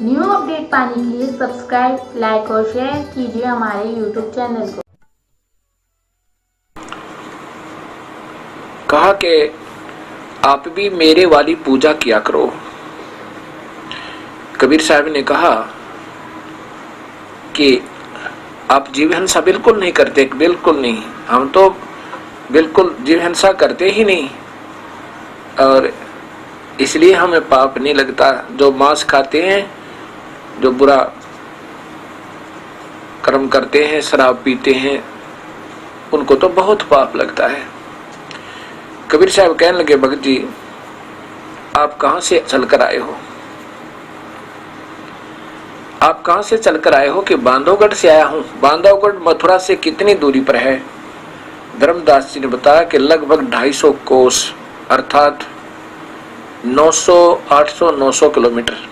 New update पाने के लिए सब्सक्राइब, लाइक और शेयर कीजिए हमारे यूट्यूब चैनल को। कहा कि आप भी मेरे वाली पूजा किया करो। कबीर साहब ने कहा कि आप जीव हिंसा बिल्कुल नहीं करते, बिल्कुल नहीं, हम तो बिल्कुल जीव हिंसा करते ही नहीं, और इसलिए हमें पाप नहीं लगता। जो मांस खाते हैं, जो बुरा कर्म करते हैं, शराब पीते हैं, उनको तो बहुत पाप लगता है। कबीर साहब कहने लगे, भगत जी आप कहां से चलकर आए हो? आप कहां से चलकर आए हो? कि बांधवगढ़ से आया हूं। बांधवगढ़ मथुरा से कितनी दूरी पर है? धर्मदास जी ने बताया कि लगभग 250 कोस अर्थात 900, 800, 900 किलोमीटर।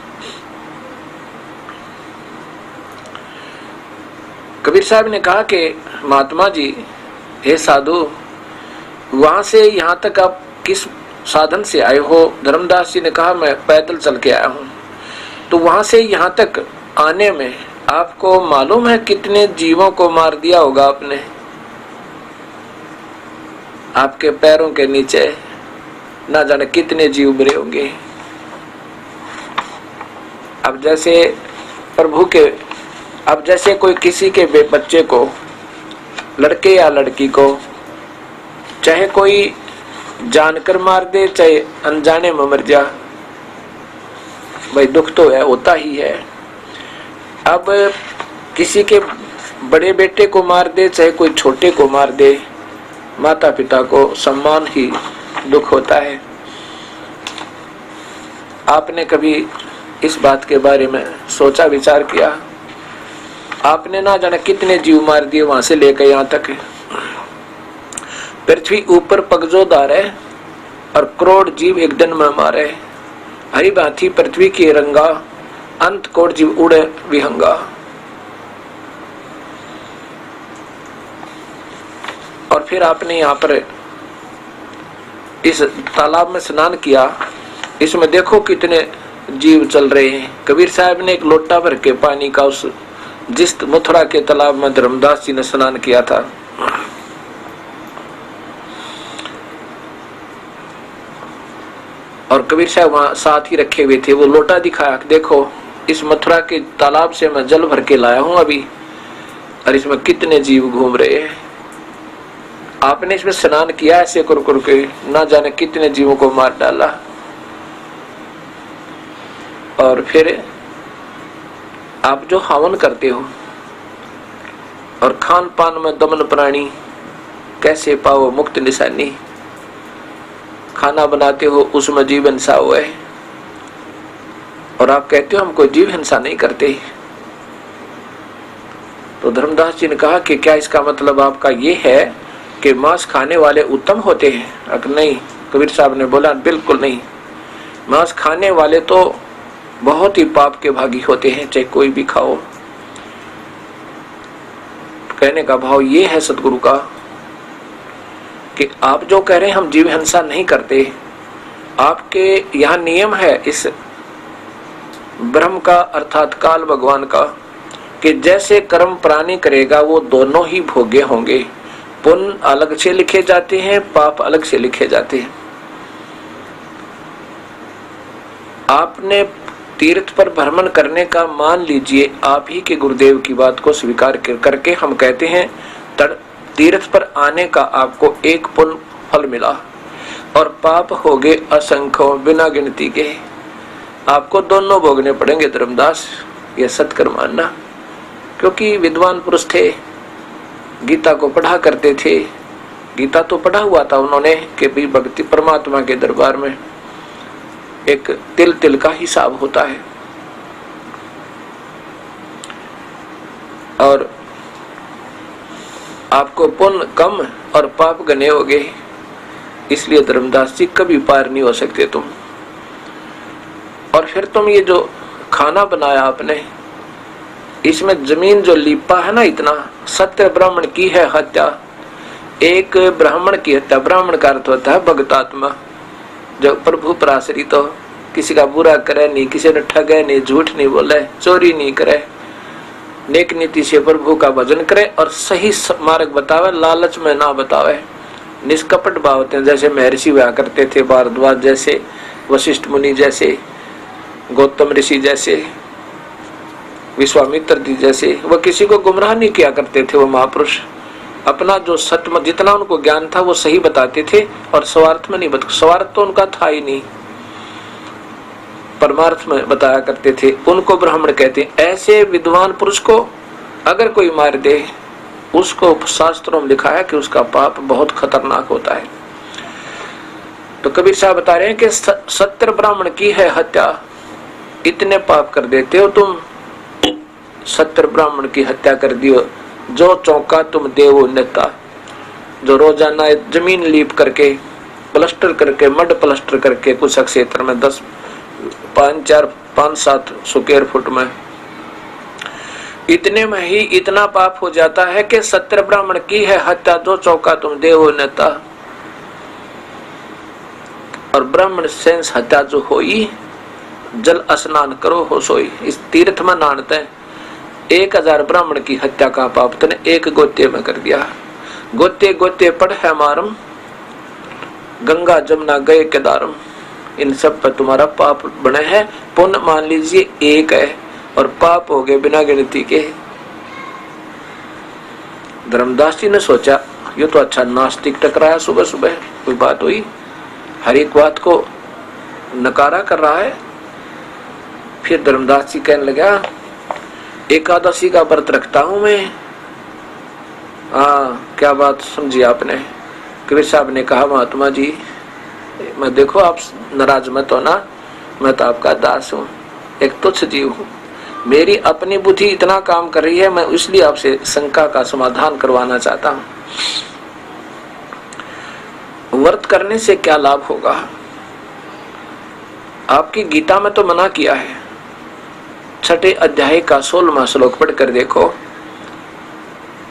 कबीर साहब ने कहा कि महात्मा जी, हे साधु, वहां से यहां तक आप किस साधन से आए हो? धर्मदास जी ने कहा, मैं पैदल चल के आया हूं। तो वहां से यहां तक आने में आपको मालूम है कितने जीवों को मार दिया होगा आपने? आपके पैरों के नीचे ना जाने कितने जीव मरे होंगे। अब जैसे प्रभु के, अब जैसे कोई किसी के बच्चे को, लड़के या लड़की को, चाहे कोई जानकर मार दे चाहे अनजाने में मर जा, भाई दुख तो है, होता ही है। अब किसी के बड़े बेटे को मार दे चाहे कोई छोटे को मार दे, माता पिता को सम्मान ही दुख होता है। आपने कभी इस बात के बारे में सोचा विचार किया? आपने ना जाने कितने जीव मार दिए वहां से लेकर यहां तक। पृथ्वी ऊपर पगजोदार है और करोड़ जीव एक दिन में मारे। हरी भांति पृथ्वी की रंगा, अंत कोट जीव उड़े विहंगा। और फिर आपने यहाँ पर इस तालाब में स्नान किया, इसमें देखो कितने जीव चल रहे हैं। कबीर साहब ने एक लोटा भर के पानी का उस जिस मथुरा के तालाब में धर्मदास जी ने स्नान किया था, और कबीर साहब वहां साथ ही रखे हुए थे, वो लोटा दिखाया, देखो इस मथुरा के तालाब से मैं जल भर के लाया हूं अभी, और इसमें कितने जीव घूम रहे हैं। आपने इसमें स्नान किया ऐसे कर के, ना जाने कितने जीवों को मार डाला। और फिर आप जो हवन करते हो और खान पान में दमन प्राणी, कैसे पाओ मुक्त निशानी। खाना बनाते हो उसमें जीव हिंसा हुआ है, और आप कहते हो हम कोई जीव हिंसा नहीं करते। तो धर्मदास जी ने कहा कि क्या इसका मतलब आपका ये है कि मांस खाने वाले उत्तम होते हैं? अगर नहीं, कबीर साहब ने बोला बिल्कुल नहीं, मांस खाने वाले तो बहुत ही पाप के भागी होते हैं, चाहे कोई भी खाओ। कहने का भाव ये है सतगुरु का कि आप जो कह रहे हैं हम जीव हिंसा नहीं करते, आपके यहाँ नियम है इस ब्रह्म का अर्थात काल भगवान का कि जैसे कर्म प्राणी करेगा वो दोनों ही भोगे होंगे। पुण्य अलग से लिखे जाते हैं, पाप अलग से लिखे जाते हैं। आपने तीर्थ पर भ्रमण करने का मान लीजिए, आप ही के गुरुदेव की बात को स्वीकार करके हम कहते हैं तीर्थ पर आने का आपको एक पुण्य फल मिला, और पाप हो गए असंख्य बिना गिनती के। आपको दोनों भोगने पड़ेंगे धर्मदास, ये सत्कर मानना। क्योंकि विद्वान पुरुष थे, गीता को पढ़ा करते थे, गीता तो पढ़ा हुआ था उन्होंने कि भी भक्ति परमात्मा के दरबार में एक तिल तिल का हिसाब होता है। और आपको पुण्य कम और पाप घने हो गए, इसलिए धर्मदास जी कभी पार नहीं हो सकते तुम। और फिर तुम ये जो खाना बनाया आपने, इसमें जमीन जो लीपा है ना, इतना सत्य ब्राह्मण की है हत्या। एक ब्राह्मण की हत्या, ब्राह्मण का अर्थ होता है भगतात्मा, जो प्रभु पर आश्रित हो, किसी का बुरा करे नहीं, किसी ने ठगे नहीं, झूठ नहीं बोले, चोरी नहीं करे, नेक नीति से प्रभु का भजन करे और सही मार्ग बतावे, लालच में ना बतावे, निष्कपट भाव होते हैं। जैसे महर्षि हुआ करते थे, भारद्वाज जैसे, वशिष्ठ मुनि जैसे, गौतम ऋषि जैसे, विश्वामित्र जी जैसे, वह किसी को गुमराह नहीं किया करते थे। वो महापुरुष अपना जो सत्य, जितना उनको ज्ञान था वो सही बताते थे और स्वार्थ में नहीं स्वार्थ तो उनका था ही नहीं, परमार्थ में बताया करते थे। उनको ब्राह्मण कहते हैं। ऐसे विद्वान पुरुष को अगर कोई मार दे, उसको शास्त्रों में लिखा है कि उसका पाप बहुत खतरनाक होता है। तो कबीर साहब बता रहे हैं कि 70 ब्राह्मण की है हत्या, इतने पाप कर देते हो तुम। 70 ब्राह्मण की हत्या कर दियो, जो चौका तुम देवो नेता, जो रोजाना जमीन लीप करके, प्लास्टर करके, मड प्लास्टर करके कुछ क्षेत्र में 10, 5-7 स्क्वायर फुट में, इतने में ही इतना पाप हो जाता है कि 70 ब्राह्मण की है हत्या, जो चौका तुम देवो नेता। और ब्राह्मण सेंस हत्या जो होई, जल स्नान करो हो सोई। इस तीर्थ में नानते हैं 1000 ब्राह्मण की हत्या का पाप तने एक गोते में कर दिया। गोते गोते पढ़ है मारम, गंगा जमुना गए केदारम। इन सब पर तुम्हारा पाप बने हैं। पुण्य मान लीजिए एक है और पाप हो गए बिना गिनती के। धर्मदास जी ने सोचा ये तो अच्छा नास्तिक टकराया, सुबह सुबह कोई बात हुई, हर एक बात को नकारा कर रहा है। फिर धर्मदास जी कहने लगा एकादशी का व्रत रखता हूं मैं। क्या बात समझी आपने? कबीर साहब ने कहा महात्मा जी, मैं देखो आप नाराज मत हो ना, मैं तो आपका दास हूँ, एक तुच्छ जीव हूँ। मेरी अपनी बुद्धि इतना काम कर रही है, मैं इसलिए आपसे शंका का समाधान करवाना चाहता हूँ। व्रत करने से क्या लाभ होगा? आपकी गीता में तो मना किया है। 6 अध्याय का 16वां श्लोक पढ़ कर देखो।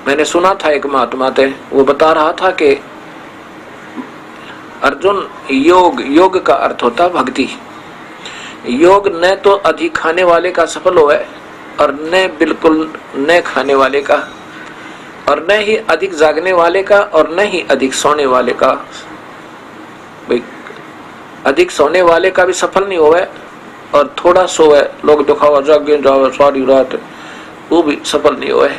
मैंने सुना था एक महात्मा थे, वो बता रहा था कि अर्जुन, योग का अर्थ होता भक्ति। योग न तो अधिक खाने वाले का सफल हो है और न बिल्कुल न खाने वाले का, और न ही अधिक जागने वाले का और न ही अधिक सोने वाले का। भाई अधिक सोने वाले का भी सफल नहीं होवे और थोड़ा सोए, लोग दिखावा जागे जाओ सारी रात, वो भी सफल नहीं होवे।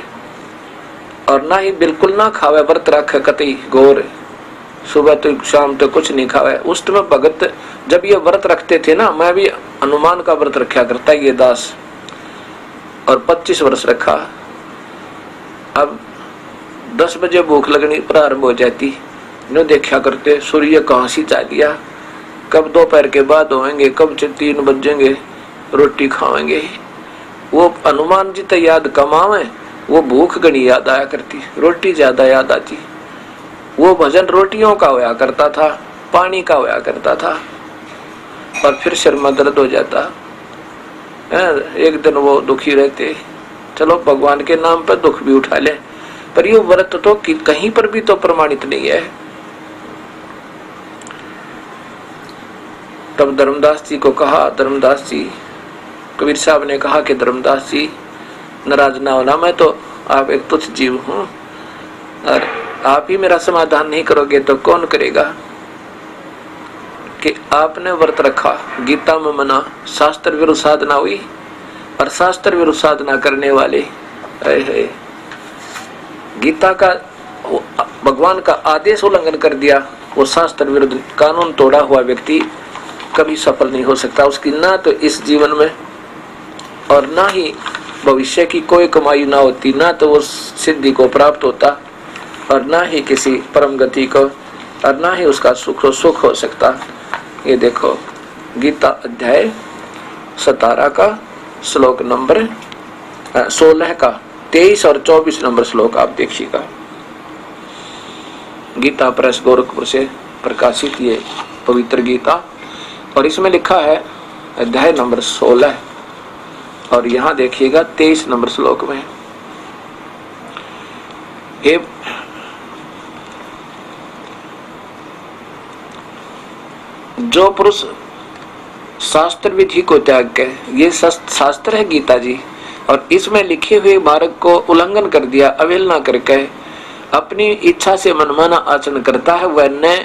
और ना ही बिल्कुल ना खावे, व्रत रखे कतई घोर, सुबह तो शाम तो कुछ नहीं खावे। उस समय भगत जब ये व्रत रखते थे ना, मैं भी हनुमान का व्रत रखा करता ये दास, और 25 वर्ष रखा। अब 10 बजे भूख लगनी प्रारंभ हो जाती, नो देखा करते सूर्य कहाँ सी जा लिया, कब दोपहर के बाद होंगे, कब 3 बजेंगे, रोटी खाएंगे। वो हनुमान जी तो याद कमावे, वो भूख घनी याद आया करती, रोटी ज्यादा याद आती। वो भजन रोटियों का होया करता था, पानी का होया करता था, और फिर सिर में दर्द हो जाता। एक दिन वो दुखी रहते, चलो भगवान के नाम पर दुख भी उठा ले, पर ये व्रत तो कहीं पर भी तो प्रमाणित नहीं है। तब धर्मदास जी को कहा, धर्मदास जी, कबीर साहब ने कहा कि धर्मदास जी नाराज ना होना, मैं तो आप एक तुच्छ जीव हूँ और आप ही मेरा समाधान नहीं करोगे तो कौन करेगा? कि आपने व्रत रखा, गीता में मना, शास्त्र विरुद्ध साधना हुई, और शास्त्र विरुद्ध साधना करने वाले गीता का भगवान का आदेश उल्लंघन कर दिया, वो शास्त्र विरुद्ध कानून तोड़ा हुआ व्यक्ति कभी सफल नहीं हो सकता। उसकी ना तो इस जीवन में और ना ही भविष्य की कोई कमाई ना होती, ना तो वो सिद्धि को प्राप्त होता और ना ही किसी परम गति को, और ना ही उसका सुख हो सकता। ये देखो गीता अध्याय 17 का श्लोक नंबर 16 का 23 और 24 नंबर श्लोक आप देखिएगा। गीता प्रेस गोरखपुर से प्रकाशित ये पवित्र गीता, और इसमें लिखा है अध्याय नंबर 16, और यहाँ देखिएगा 23 नंबर श्लोक में, हे जो पुरुष शास्त्र विधि को त्याग के, ये शास्त्र है गीता जी, और इसमें लिखे हुए मार्ग को उल्लंघन कर दिया, अवहेलना करके अपनी इच्छा से मनमाना आचरण करता है, वह न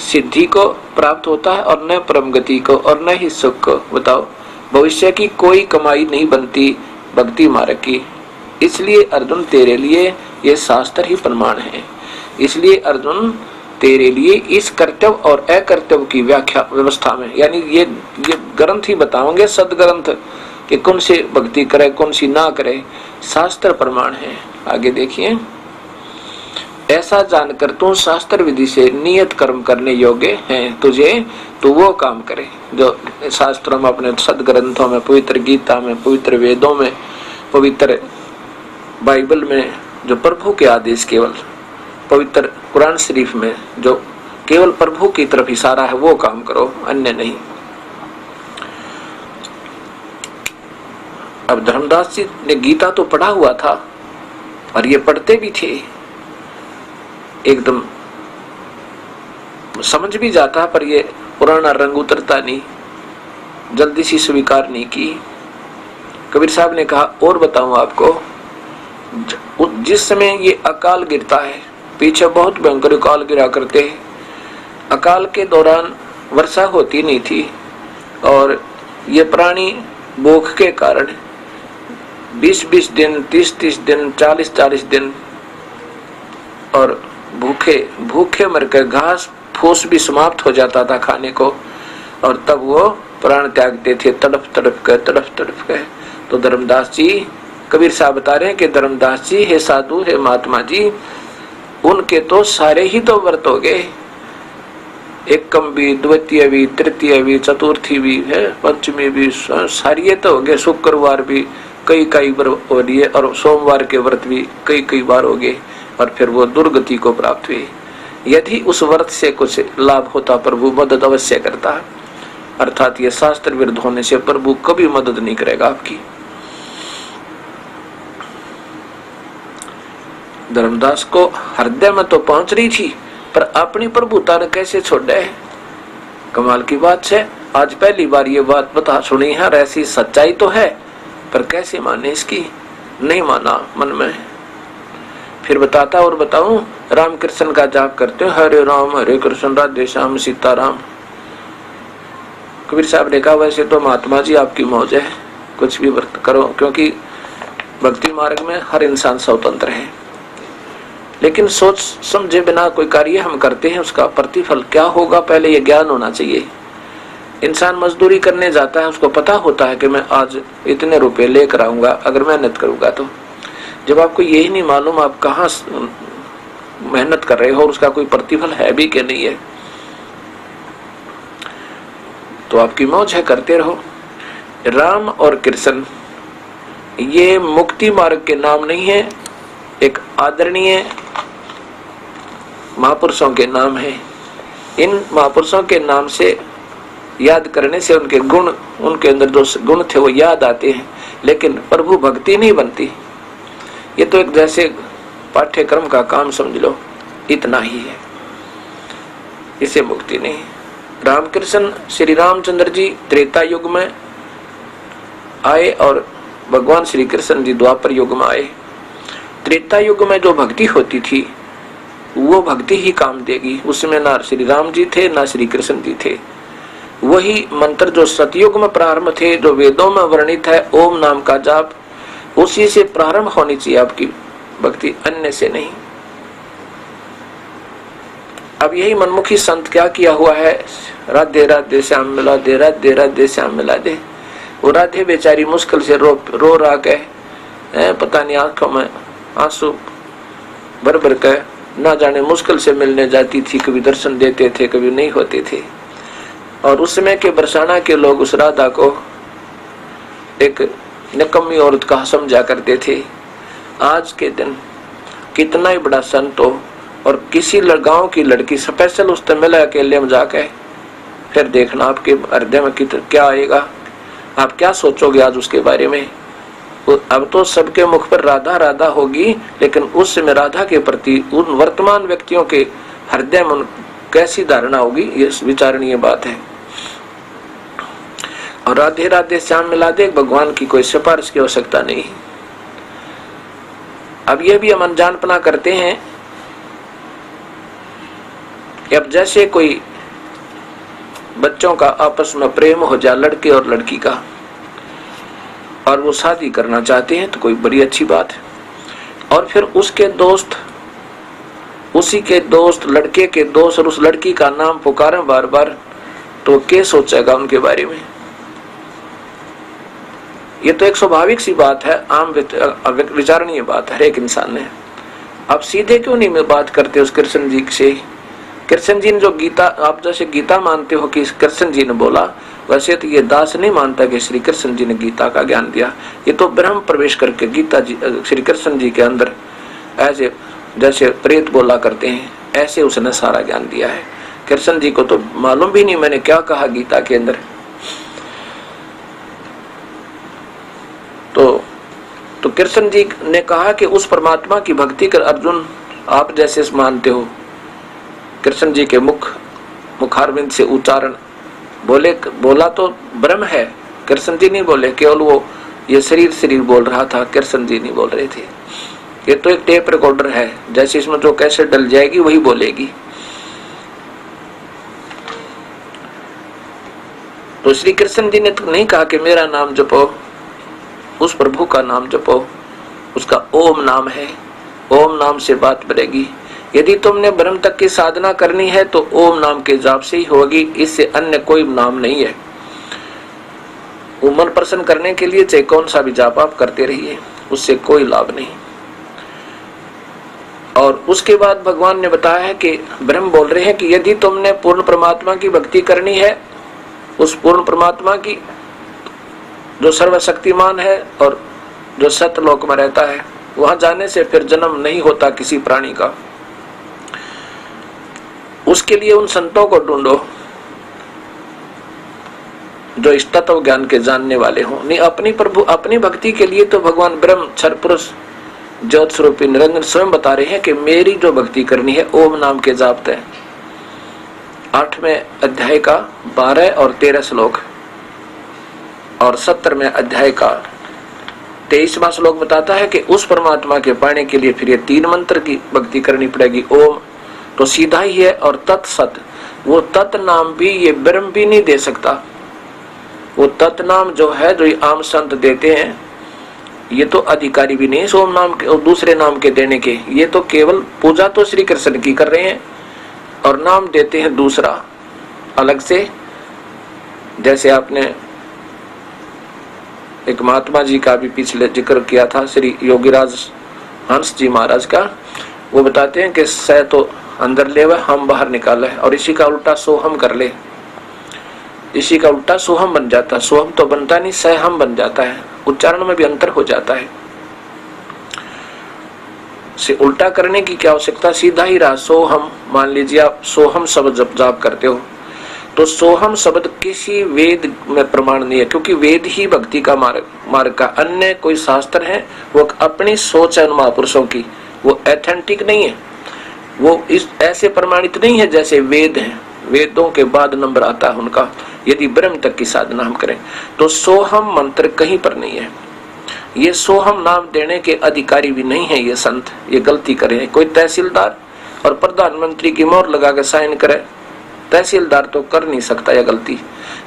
सिद्धि को प्राप्त होता है और न परम गति को और न ही सुख को। बताओ, भविष्य की कोई कमाई नहीं बनती भक्ति मार्ग की। इसलिए अर्जुन तेरे लिए ये शास्त्र ही प्रमाण है। इसलिए अर्जुन तेरे लिए इस कर्तव्य और अकर्तव्य की व्याख्या व्यवस्था में, यानी ये ग्रंथ ही बताओगे, सदग्रंथ, कि कौन से भक्ति करे कौन सी ना करे, शास्त्र प्रमाण है। आगे देखिए, ऐसा जानकर तू शास्त्र विधि से नियत कर्म करने योग्य है तुझे, तो वो काम करे जो शास्त्रों में, अपने सदग्रंथों में, पवित्र गीता में, पवित्र वेदों में, पवित्र बाइबल में जो प्रभु के आदेश, केवल पवित्र कुरान शरीफ में जो केवल प्रभु की तरफ इशारा है, वो काम करो, अन्य नहीं। अब धर्मदास जी ने गीता तो पढ़ा हुआ था और ये पढ़ते भी थे, एकदम समझ भी जाता, पर ये पुराना रंग उतरता नहीं, जल्दी सी स्वीकार नहीं की। कबीर साहब ने कहा, और बताऊं आपको, जिस समय ये अकाल गिरता है, पीछे बहुत भयंकर अकाल गिरा करते हैं, अकाल के दौरान वर्षा होती नहीं थी और ये प्राणी भूख के कारण 20-20 दिन, 30-30 दिन, 40-40 दिन और भूखे मरकर घास फूस भी समाप्त हो जाता था खाने को, और तब वो प्राण त्यागते थे तड़प तड़प कर। तो धर्मदास जी, कबीर साहब बता रहे हैं कि धर्मदास जी, हे साधु, हे महात्मा जी, उनके तो सारे ही तो व्रत हो गए, एकम भी, द्वितीय भी, तृतीय भी, चतुर्थी भी है, पंचमी भी, सारी तो हो गए, शुक्रवार भी कई बार हो लिए, और सोमवार के व्रत भी कई बार हो गए, और फिर वो दुर्गति को प्राप्त हुई। यदि उस व्रत से कुछ लाभ होता, प्रभु मदद अवश्य करता, अर्थात ये शास्त्र विरुद्ध होने से प्रभु कभी मदद नहीं करेगा आपकी। धर्मदास को हृदय में तो पहुंच रही थी, पर अपनी प्रभुता ने कैसे छोड़ा है। कमाल की बात है, आज पहली बार ये बात बता सुनी है, और ऐसी सच्चाई तो है, पर कैसे माने इसकी, नहीं माना मन में। फिर बताता, और बताऊं, राम कृष्ण का जाप करते हो, हरे राम हरे कृष्ण राधे श्याम सीता राम। कबीर साहब ने कहा, वैसे तो महात्मा जी आपकी मौज है, कुछ भी व्रत करो, क्योंकि भक्ति मार्ग में हर इंसान स्वतंत्र है, लेकिन सोच समझे बिना कोई कार्य हम करते हैं, उसका प्रतिफल क्या होगा, पहले ये ज्ञान होना चाहिए। इंसान मजदूरी करने जाता है, उसको पता होता है कि मैं आज इतने रुपए लेकर आऊंगा अगर मेहनत करूंगा, तो जब आपको यही नहीं मालूम आप कहाँ मेहनत कर रहे हो और उसका कोई प्रतिफल है भी कि नहीं है, तो आपकी मौज है, करते रहो। राम और कृष्ण ये मुक्ति मार्ग के नाम नहीं है, एक आदरणीय महापुरुषों के नाम है। इन महापुरुषों के नाम से याद करने से उनके गुण, उनके अंदर जो गुण थे वो याद आते हैं, लेकिन प्रभु भक्ति नहीं बनती। ये तो एक जैसे पाठ्यक्रम का काम समझ लो, इतना ही है, इसे मुक्ति नहीं। रामकृष्ण श्री रामचंद्र जी त्रेता युग में आए और भगवान श्री कृष्ण जी द्वापर युग में आए। त्रेता युग में जो भक्ति होती थी वो भक्ति ही काम देगी, उसमें ना श्री राम जी थे ना श्री कृष्ण जी थे। वही मंत्र जो सतयुग में प्रारंभ थे, जो वेदों में वर्णित है, ओम नाम का जाप, उसी से प्रारंभ होनी चाहिए आपकी भक्ति, अन्य से नहीं। अब यही मनमुखी संत क्या किया हुआ है, राधे राधे श्याम मिला दे, राधे राधे श्याम मिला दे। वो राधे बेचारी मुश्किल से रो रहा के, पता नहीं आंखों में आंसू भर भर के, ना जाने मुश्किल से मिलने जाती थी, कभी दर्शन देते थे कभी नहीं होते थे। और उस समय के बरसाना के लोग उस राधा को एक निकम्मी औरत का समझा करते थे। आज के दिन कितना ही बड़ा संत हो और किसी गांव की लड़की स्पेशल उससे मिला अकेले में जाके, फिर देखना आपके हृदय में क्या आएगा, आप क्या सोचोगे आज उसके बारे में। अब तो सबके मुख पर राधा राधा होगी, लेकिन उस समय राधा के प्रति उन वर्तमान व्यक्तियों के हृदय में कैसी धारणा होगी, ये विचारणीय बात है। और राधे राधे श्याम मिला दे, भगवान की कोई सिफारिश की आवश्यकता नहीं। अब यह भी हम अनजानपना करते हैं कि अब जैसे कोई बच्चों का आपस में प्रेम हो जाए, लड़के और लड़की का, और वो शादी करना चाहते हैं तो कोई बड़ी अच्छी बात है, और फिर उसके दोस्त, उसी के दोस्त, लड़के के दोस्त और उस लड़की का नाम पुकारें बार बार, तो क्या सोचेगा उनके बारे में? ये तो एक स्वाभाविक सी बात है, आम विचारणीय बात है हर एक इंसान ने। अब सीधे क्यों नहीं बात करते उस कृष्ण जी से? कृष्ण जी ने जो गीता, आप जैसे गीता मानते हो कि कृष्ण जी ने बोला, वैसे तो ये दास नहीं मानता कि श्री कृष्ण जी ने गीता का ज्ञान दिया। ये तो ब्रह्म प्रवेश करके गीता जी, श्री कृष्ण जी के अंदर ऐसे जैसे प्रेत बोला करते हैं, ऐसे उसने सारा ज्ञान दिया है। कृष्ण जी को तो मालूम भी नहीं मैंने क्या कहा गीता के अंदर। तो कृष्ण जी ने कहा कि उस परमात्मा की भक्ति कर अर्जुन आप जैसे मानते हो। कृष्ण जी के मुखारविंद से उच्चारण बोला तो ब्रह्म है, कृष्ण जी नहीं बोले, केवल वो ये शरीर बोल रहा था, कृष्ण जी नहीं बोल रहे थे। ये तो एक टेप रिकॉर्डर है, जैसे इसमें जो कैसेट डल जाएगी वही बोलेगी। तो श्री कृष्ण जी ने तो नहीं कहा कि मेरा नाम जपो, उस प्रभु का नाम जपो, उसका ओम नाम है, ओम नाम से बात बढ़ेगी। यदि तुमने ब्रह्म तक की साधना करनी है तो ओम नाम के जाप से ही होगी, इससे अन्य कोई नाम नहीं है। वो मन प्रसन्न करने के लिए चाहे कौन सा भी जाप आप करते रहिए, उससे कोई लाभ नहीं। और उसके बाद भगवान ने बताया है कि ब्रह्म बोल रहे हैं कि यदि तुमने पूर्ण परमात्मा की भक्ति करनी है, उस पूर्ण परमात्मा की जो सर्वशक्तिमान है और जो सतलोक में रहता है, वहां जाने से फिर जन्म नहीं होता किसी प्राणी का। उसके लिए उन संतों को ढूंढो जो इस तत्व ज्ञान के जानने वाले हों। नहीं अपनी भक्ति के लिए तो भगवान ब्रह्म क्षर पुरुष ज्योत स्वरूपी निरंजन स्वयं बता रहे हैं कि मेरी जो भक्ति करनी है ओम नाम के जाप है। 8वें अध्याय का 12 और 13 श्लोक और 17वें अध्याय का 23वां श्लोक बताता है कि उस परमात्मा के पाने के लिए फिर ये 3 मंत्र की भक्ति करनी पड़ेगी। ओम तो सीधा ही है, और तत्सत, वो तत् नाम भी ये ब्रह्म भी नहीं दे सकता। वो तत् नाम जो है, जो ये आम संत देते हैं, ये तो अधिकारी भी नहीं सोम नाम के और दूसरे नाम के देने के। ये तो केवल पूजा तो श्री कृष्ण की कर रहे हैं और नाम देते हैं दूसरा अलग से। जैसे आपने एक महात्मा जी का भी पिछले जिक्र किया था, श्री योगीराज हंस जी महाराज का। वो बताते हैं कि सह तो अंदर ले वह हम बाहर निकाले, और इसी का उल्टा सोहम कर ले, इसी का उल्टा सोहम बन जाता। सोहम तो बनता नहीं, सह हम बन जाता है, उच्चारण में भी अंतर हो जाता है। से उल्टा करने की क्या आवश्यकता, सीधा ही रहा सोहम। मान लीजिए आप सोहम शब्द जब जाप करते हो तो सोहम शब्द किसी वेद में प्रमाण नहीं है, क्योंकि वेद ही भक्ति का मार्ग का, अन्य कोई शास्त्र है वो अपनी सोच है उन महापुरुषों की, वो एथेंटिक नहीं है, वो इस ऐसे प्रमाणित नहीं है जैसे वेद हैं। वेदों के बाद नंबर आता है उनका। यदि ब्रह्म तक की साधना हम करें तो सोहम मंत्र कहीं पर नहीं है। ये सोहम नाम देने के अधिकारी भी नहीं है ये संत, ये गलती करे। कोई तहसीलदार और प्रधानमंत्री की मोहर लगा के साइन करे, तहसीलदार तो कर नहीं सकता यह गलती।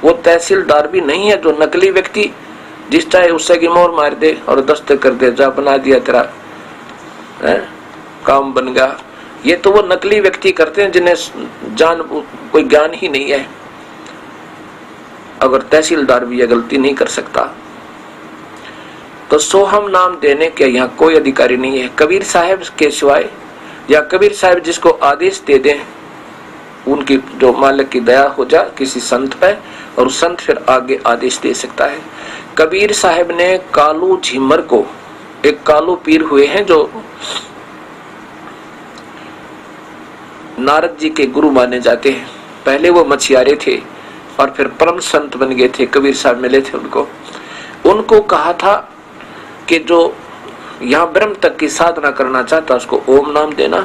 वो तहसीलदार भी नहीं है जो नकली व्यक्ति जिस चाहे उससे की मोहर मार दे और दस्तखत कर दे, जा बना दिया तेरा काम बन गया। ये तो वो नकली व्यक्ति करते हैं जिन्हें कोई ज्ञान ही नहीं है। अगर तहसीलदार भी यह गलती नहीं कर सकता तो सोहम नाम देने के यहाँ कोई अधिकारी नहीं है। कबीर साहब के सिवाय, या कबीर साहब जिसको आदेश दे दें, उनकी जो मालिक की दया हो जा किसी संत पे, और संत फिर आगे आदेश दे सकता है। कबीर साहब ने कालू झिमर को, एक कालू पीर हुए हैं जो नारद जी के गुरु माने जाते हैं। पहले वो मछियारे थे और फिर परम संत बन गए थे। कबीर साहब मिले थे उनको कहा था कि जो यहाँ ब्रह्म तक की साधना करना चाहता उसको ओम नाम देना,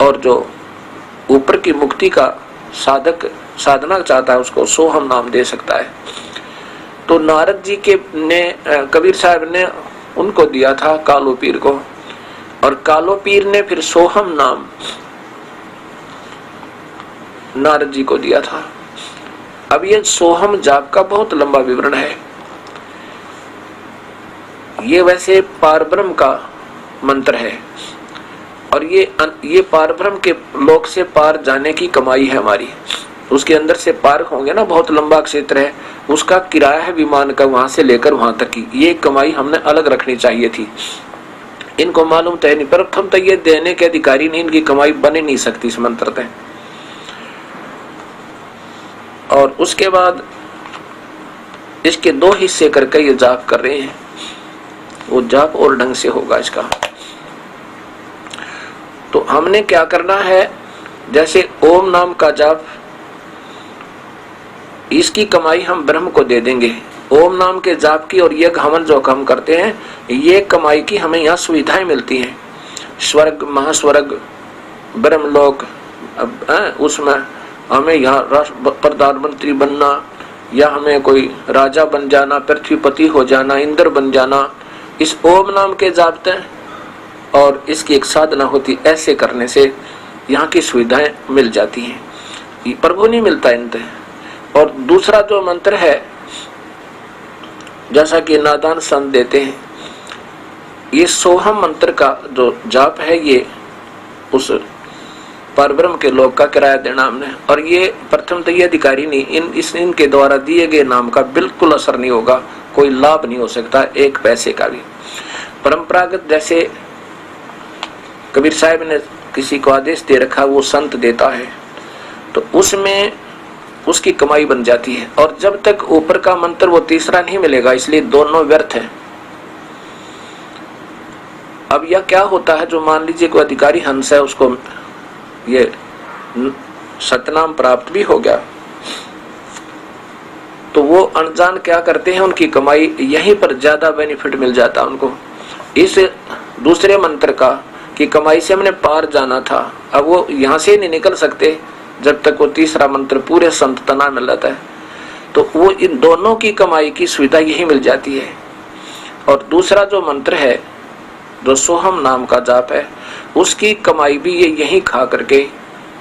और जो ऊपर की मुक्ति का साधना चाहता है उसको सोहम नाम दे सकता है। तो नारद जी के ने कबीर साहब ने उनको दिया था कालो पीर को, और कालो पीर ने फिर सोहम नाम नारद जी को दिया था। अब ये सोहम जाप का बहुत लंबा विवरण है। ये वैसे पारब्रह्म का मंत्र है, और ये पारब्रह्म के लोक से पार जाने की कमाई है हमारी। उसके अंदर से पार होंगे ना, बहुत लंबा क्षेत्र है, उसका किराया है विमान का, वहां से लेकर वहां तक की ये कमाई हमने अलग रखनी चाहिए थी। इनको मालूम तो है नहीं, प्रथम तो ये देने के अधिकारी नहीं, इनकी कमाई बन ही नहीं सकती इस मंत्र से। और उसके बाद इसके 2 हिस्से करके ये जाप कर रहे हैं। वो जाप और ढंग से होगा इसका। तो हमने क्या करना है, जैसे ओम नाम का जाप, इसकी कमाई हम ब्रह्म को दे देंगे। ओम नाम के जाप की और यज्ञ हवन जो हम करते हैं, ये कमाई की हमें यहाँ सुविधाएं मिलती हैं। स्वर्ग, महास्वर्ग, ब्रह्मलोक, उसमें हमें यहाँ प्रधानमंत्री बनना, या हमें कोई राजा बन जाना, पृथ्वीपति हो जाना, इंद्र बन जाना, इस ओम नाम के जापते और इसकी एक साधना होती, ऐसे करने से यहाँ की सुविधाएं मिल जाती हैं। प्रभु नहीं मिलता इनसे। और दूसरा जो मंत्र है, जैसा कि नादान संत देते हैं, ये सोहम मंत्र का जो जाप है, ये उस परब्रह्म के लोक का किराया देना हमने। और ये प्रथम तो ये अधिकारी नहीं, इनके द्वारा दिए गए नाम का बिल्कुल असर नहीं होगा, कोई लाभ नहीं हो सकता, 1 पैसे का भी। परंपरागत जैसे कबीर साहब ने किसी को आदेश दे रखा, वो संत देता है, तो उसमें उसकी कमाई बन जाती है। और जब तक ऊपर का मंत्र वो तीसरा नहीं मिलेगा, इसलिए दोनों व्यर्थ है। अब यह क्या होता है, जो मान लीजिए कोई अधिकारी हंस है, उसको ये सतनाम प्राप्त भी हो गया, तो वो अनजान क्या करते हैं, उनकी कमाई यहीं पर ज्यादा बेनिफिट मिल जाता उनको। इस दूसरे मंत्र का कि कमाई से हमने पार जाना था, अब वो यहाँ से नहीं निकल सकते जब तक वो तीसरा मंत्र पूरे संतना मिल जाता है। तो वो इन दोनों की कमाई की सुविधा यही मिल जाती है। और दूसरा जो मंत्र है, जो सोहम नाम का जाप है, उसकी कमाई भी ये यही खा करके,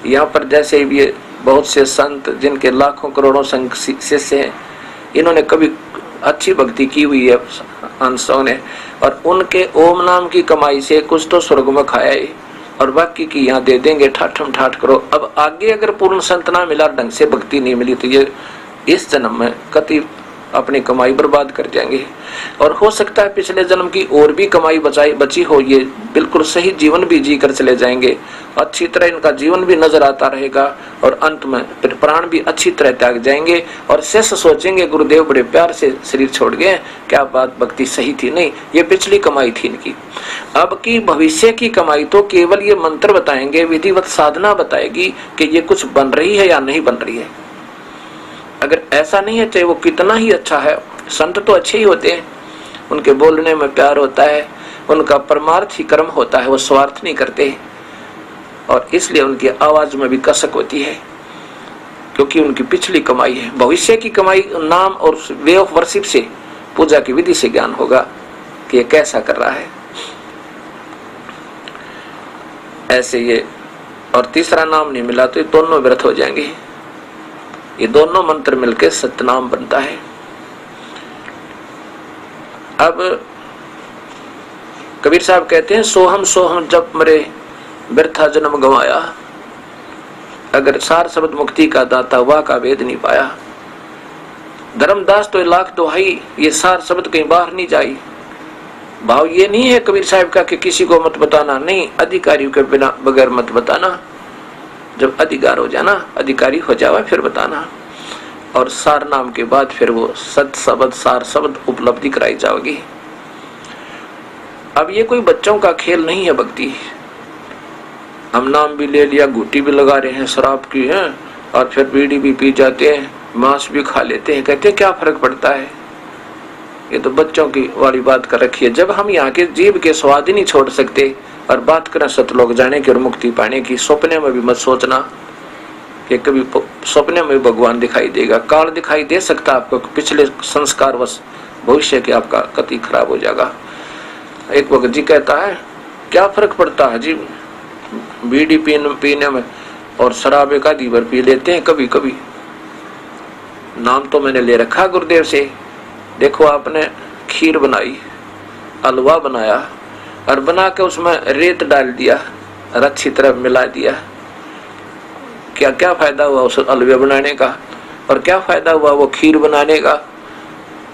यहाँ पर जैसे ये बहुत से संत जिनके लाखों करोड़ों शिष्य हैं, इन्होंने कभी अच्छी भक्ति की हुई है अंशों ने, और उनके ओम नाम की कमाई से कुछ तो स्वर्ग में खाया है, और बाकी की यहाँ दे देंगे, ठाठम ठाठ करो। अब आगे अगर पूर्ण संत ना मिला, ढंग से भक्ति नहीं मिली, तो ये इस जन्म में कति अपनी कमाई बर्बाद कर जाएंगे। और हो सकता है पिछले जन्म की और भी कमाई बची हो, ये बिल्कुल सही जीवन भी जी कर चले जाएंगे, अच्छी तरह इनका जीवन भी नजर आता रहेगा, और अंत में फिर प्राण भी अच्छी तरह त्याग जाएंगे, और शेष सोचेंगे गुरुदेव बड़े प्यार से शरीर छोड़ गए, क्या बात भक्ति सही थी, नहीं ये पिछली कमाई थी इनकी। अब की भविष्य की कमाई तो केवल ये मंत्र बताएंगे, विधिवत साधना बताएगी कि ये कुछ बन रही है या नहीं बन रही है। अगर ऐसा नहीं है, चाहे वो कितना ही अच्छा है, संत तो अच्छे ही होते हैं, उनके बोलने में प्यार होता है, उनका परमार्थ ही कर्म होता है, वो स्वार्थ नहीं करते, और इसलिए उनकी आवाज में भी कसक होती है, क्योंकि उनकी पिछली कमाई है। भविष्य की कमाई नाम और वे ऑफ वर्शिप से, पूजा की विधि से ज्ञान होगा कि ये कैसा कर रहा है, ऐसे ये। और तीसरा नाम नहीं मिला तो ये दोनों व्यर्थ हो जाएंगे। ये दोनों मंत्र मिलकर सतनाम बनता है। अब कबीर साहब कहते हैं, सोहम सोहम जप मरे व्यर्था जन्म गंवाया, अगर सार शब्द मुक्ति का दाता वाह का वेद नहीं पाया। धर्मदास तो लाख दोहाई, ये सार शब्द कहीं बाहर नहीं जाई। भाव ये नहीं है कबीर साहब का कि किसी को मत बताना, नहीं, अधिकारियों के बिना बगैर मत बताना, जब अधिकार हो जाना, अधिकारी हो जावा फिर बताना। और सार नाम के बाद फिर वो सत शब्द सार शब्द उपलब्धि कराई जाओगी। अब ये कोई बच्चों का खेल नहीं है भक्ति। हम नाम भी ले लिया, घूटी भी लगा रहे हैं शराब की है, और फिर बीड़ी भी पी जाते हैं, मांस भी खा लेते हैं, कहते हैं क्या फर्क पड़ता है। ये तो बच्चों की वाली बात कर रखी है। जब हम यहाँ के जीव के स्वाद ही नहीं छोड़ सकते और बात करें सतलोक जाने की और मुक्ति पाने की, सपने में भी मत सोचना कि कभी सपने में भगवान दिखाई देगा, काल दिखाई दे सकता है आपको, पिछले संस्कारवश भविष्य के आपका गति खराब हो जाएगा। एक भगत जी कहता है क्या फर्क पड़ता है जी बीड़ी पीने में और शराब एक आधी बार पी लेते हैं कभी कभी, नाम तो मैंने ले रखा गुरुदेव से। देखो आपने खीर बनाई, हलवा बनाया और बना के उसमें रेत डाल दिया और अच्छी तरह मिला दिया, क्या क्या फायदा हुआ उस हलवे बनाने का और क्या फायदा हुआ वो खीर बनाने का?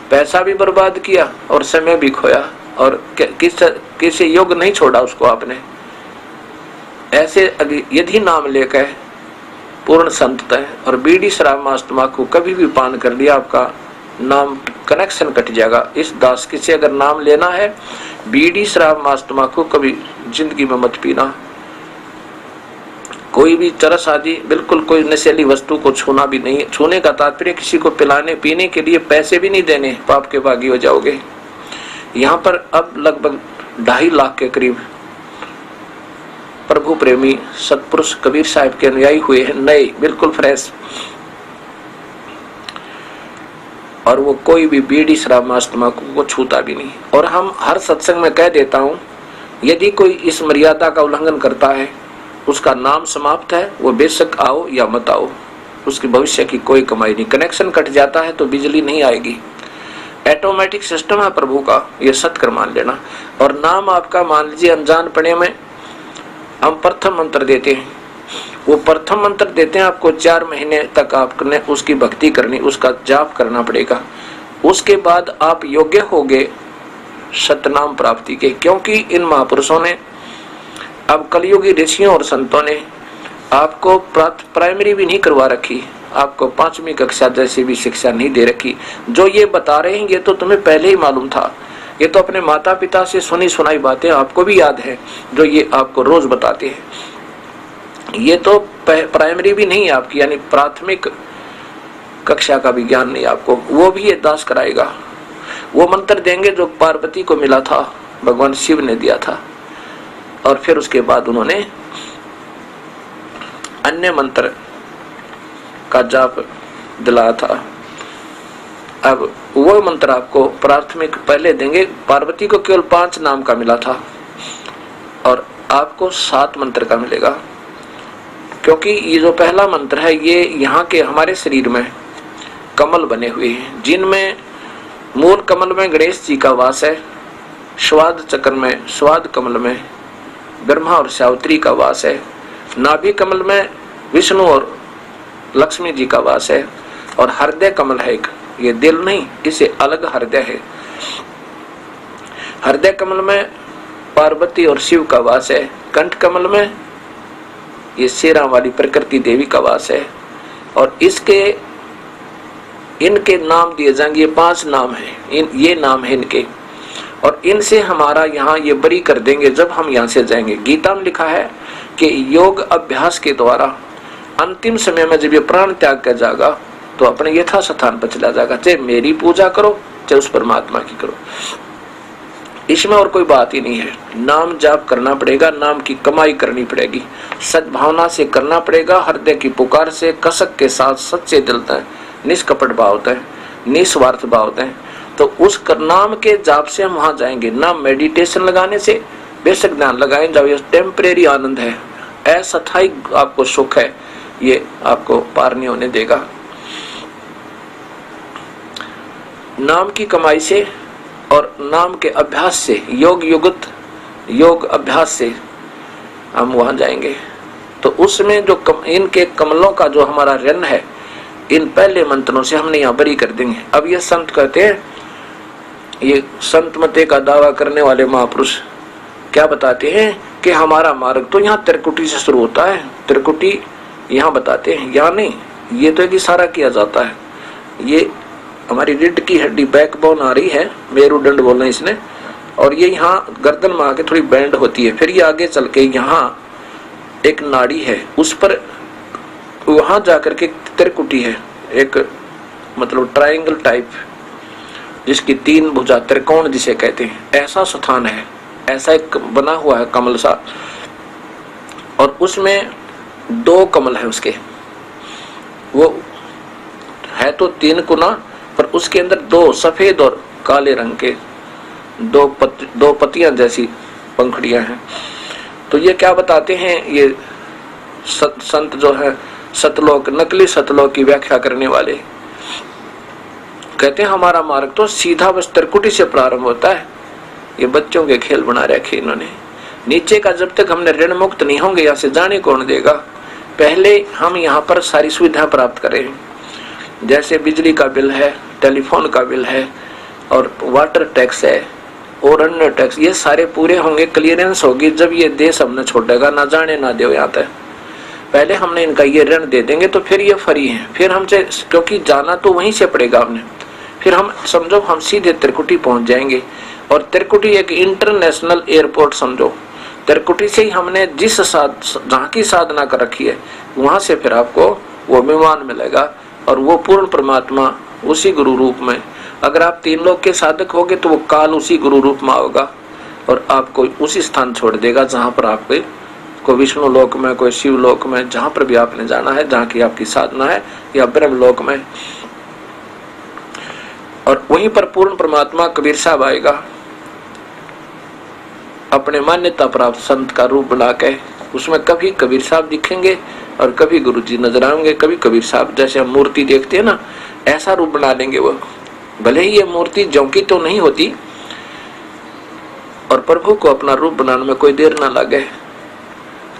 पैसा भी बर्बाद किया और समय भी खोया और किसी योग नहीं छोड़ा उसको आपने। ऐसे यदि नाम लेकर पूर्ण संत है और बीड़ी शराब मांस तंबाकू कभी भी पान कर लिया, आपका नाम कनेक्शन कट जाएगा। इस दास से अगर नाम लेना है, बीड़ी शराब मांस तंबाकू कभी जिंदगी में मत पीना। कोई भी चरस आदि बिल्कुल कोई नशीली वस्तु को छूना भी नहीं। छूने का तात्पर्य किसी को पिलाने पीने के लिए पैसे भी नहीं देने, पाप के भागी हो जाओगे। यहाँ पर अब लगभग 2.5 लाख के करीब प्रभु प्रेमी सतपुरुष कबीर साहब के अनुयायी हुए हैं, नए बिल्कुल फ्रेश, और वो कोई भी बीड़ी शराब मांस तंबाकू को छूता भी नहीं। और हम हर सत्संग में कह देता हूँ, यदि कोई इस मर्यादा का उल्लंघन करता है, उसका नाम समाप्त है, वो बेशक आओ या मत आओ, उसकी भविष्य की कोई कमाई नहीं। कनेक्शन कट जाता है तो बिजली नहीं आएगी, ऑटोमेटिक सिस्टम है प्रभु का, ये सत्कर मान लेना। और नाम आपका मान लीजिए अनजान पड़े में हम प्रथम मंत्र देते हैं, वो प्रथम मंत्र देते हैं आपको 4 महीने तक आपने उसकी भक्ति करनी, उसका जाप करना पड़ेगा। उसके बाद आप योग्य होगे सतनाम प्राप्ति के, क्योंकि इन महापुरुषों ने, अब कलयुगी ऋषियों और संतों ने आपको प्राइमरी भी नहीं करवा रखी, आपको 5वीं कक्षा जैसी भी शिक्षा नहीं दे रखी। जो ये बता रहे हैं ये तो तुम्हें पहले ही मालूम था, ये तो अपने माता पिता से सुनी सुनाई बातें आपको भी याद है, जो ये आपको रोज बताते हैं। ये तो प्राइमरी भी नहीं आपकी, यानी प्राथमिक कक्षा का भी ज्ञान नहीं आपको, वो भी ये दास कराएगा। वो मंत्र देंगे जो पार्वती को मिला था, भगवान शिव ने दिया था, और फिर उसके बाद उन्होंने अन्य मंत्र का जाप दिलाया था। अब वो मंत्र आपको प्राथमिक पहले देंगे। पार्वती को केवल 5 नाम का मिला था और आपको 7 मंत्र का मिलेगा, क्योंकि ये जो पहला मंत्र है ये यहाँ के हमारे शरीर में कमल बने हुए हैं, जिनमें मूल कमल में गणेश जी का वास है, स्वाद चक्र में, स्वाद कमल में ब्रह्मा और सावित्री का वास है, नाभि कमल में विष्णु और लक्ष्मी जी का वास है, और हृदय कमल है एक, ये दिल नहीं, इसे अलग हृदय है। हृदय कमल में पार्वती और शिव का वास है, कंठ कमल में ये शेरा वाली प्रकृति देवी का वास है, और इनके नाम दिए जाएंगे। ये 5 नाम हैं, ये नाम है इनके, और इनसे हमारा यहाँ ये बरी कर देंगे जब हम यहाँ से जाएंगे। गीता में लिखा है कि योग अभ्यास के द्वारा अंतिम समय में जब ये प्राण त्याग कर जाएगा तो अपने यथा स्थान पर चला जाएगा, चाहे मेरी पूजा करो चाहे उस परमात्मा की करो, इसमें और कोई बात ही नहीं है। नाम जाप करना पड़ेगा, नाम की कमाई करनी पड़ेगी, सद्भावना से करना पड़ेगा, हृदय की पुकार से, कसक के साथ, सच्चे दिल से, निष्कपट भाव है, निस्वार्थ भाव है। तो उस नाम के जाप से हम वहां जाएंगे। नाम मेडिटेशन लगाने से, बेशक ध्यान लगाएं, जब ये टेम्परेरी आनंद है, अस्थायी आपको सुख है, ये आपको पार नहीं होने देगा। नाम की कमाई से और नाम के अभ्यास से, योग अभ्यास से हम वहां जाएंगे। तो उसमें जो इनके कमलों का जो हमारा ऋण है, इन पहले मंत्रों से हमने यहाँ बरी कर देंगे। अब ये संत कहते हैं, ये संत मते का दावा करने वाले महापुरुष क्या बताते हैं कि हमारा मार्ग तो यहाँ त्रिकुटी से शुरू होता है। त्रिकुटी यहाँ बताते हैं, यहाँ नहीं, ये तो एक इशारा किया जाता है। ये हमारी रीढ़ की हड्डी बैकबोन आ रही है, मेरुदंड बोलना इसने, और ये यहाँ गर्दन में आके थोड़ी बैंड होती है, फिर ये आगे चल के यहाँ एक नाड़ी है, उस पर वहां जाकर के त्रिकुटी है, एक मतलब ट्रायंगल टाइप, जिसकी 3 भुजा, त्रिकोण जिसे कहते हैं, ऐसा स्थान है, ऐसा एक बना हुआ है कमल सा, और उसमें 2 कमल है उसके, वो है तो 3 कुना, पर उसके अंदर 2 सफेद और काले रंग के 2 पतियां जैसी पंखुड़ियां हैं। तो ये क्या बताते हैं, ये संत जो है सतलोक, नकली सतलोक की व्याख्या करने वाले, कहते हैं हमारा मार्ग तो सीधा बस त्रिकुटी से प्रारंभ होता है। ये बच्चों के खेल बना रखे इन्होंने। नीचे का जब तक हमने ऋण मुक्त नहीं होंगे यहाँ से जाने कौन देगा। पहले हम यहाँ पर सारी सुविधा प्राप्त करें, जैसे बिजली का बिल है, टेलीफोन का बिल है, और वाटर टैक्स है और अन्य टैक्स, ये सारे पूरे होंगे, क्लियरेंस होगी, जब ये देश हमने छोड़ेगा, ना जाने ना दो यहाँ तक। पहले हमने इनका ये ऋण दे देंगे तो फिर ये फ्री है, फिर हमसे, क्योंकि जाना तो वहीं से पड़ेगा हमने, फिर हम समझो हम सीधे त्रिकुटी पहुंच जाएंगे। और त्रिकुटी एक इंटरनेशनल एयरपोर्ट समझो, त्रिकुटी से ही हमने जिस जहाँ की साधना कर रखी है वहां से फिर आपको वो विमान मिलेगा, और वो पूर्ण परमात्मा उसी गुरु रूप में। अगर आप 3 लोक के साधक होगे तो वो काल उसी गुरु रूप में होगा और आपको उसी स्थान छोड़ देगा जहां पर आपको कोई विष्णु लोक में, कोई शिव लोक में, जहां पर भी आपने जाना है, जहां की आपकी साधना है, या ब्रह्म लोक में। और वहीं पर पूर्ण परमात्मा कबीर साहब आएगा अपने मान्यता प्राप्त संत का रूप बना के। उसमें कभी कबीर साहब दिखेंगे और कभी गुरु जी नजर आएंगे, कभी कबीर साहब, जैसे हम मूर्ति देखते हैं ना, ऐसा रूप बना लेंगे वो। भले ही ये मूर्ति ज्यों तो नहीं होती, और प्रभु को अपना रूप बनाने में कोई देर ना लगे।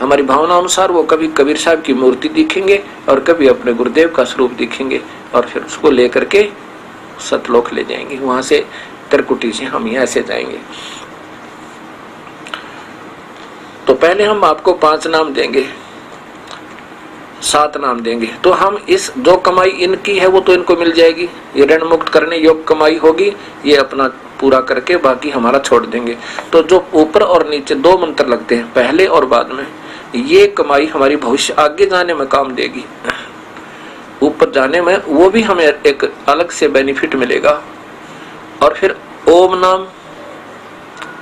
हमारी भावना अनुसार वो कभी कबीर साहब की मूर्ति दिखेंगे और कभी अपने गुरुदेव का स्वरूप दिखेंगे, और फिर उसको लेकर के सतलोक ले जाएंगे। वहां से त्रिकुटी से हम यहाँ से जाएंगे। तो पहले हम आपको 5 नाम देंगे, 7 नाम देंगे। तो हम इस जो कमाई इनकी है वो तो इनको मिल जाएगी, ये ऋण मुक्त करने योग्य कमाई होगी, ये अपना पूरा करके बाकी हमारा छोड़ देंगे। तो जो ऊपर और नीचे 2 मंत्र लगते हैं, पहले और बाद में, ये कमाई हमारी भविष्य आगे जाने में काम देगी। ऊपर जाने में वो भी हमें एक अलग से बेनिफिट मिलेगा। और फिर ओम नाम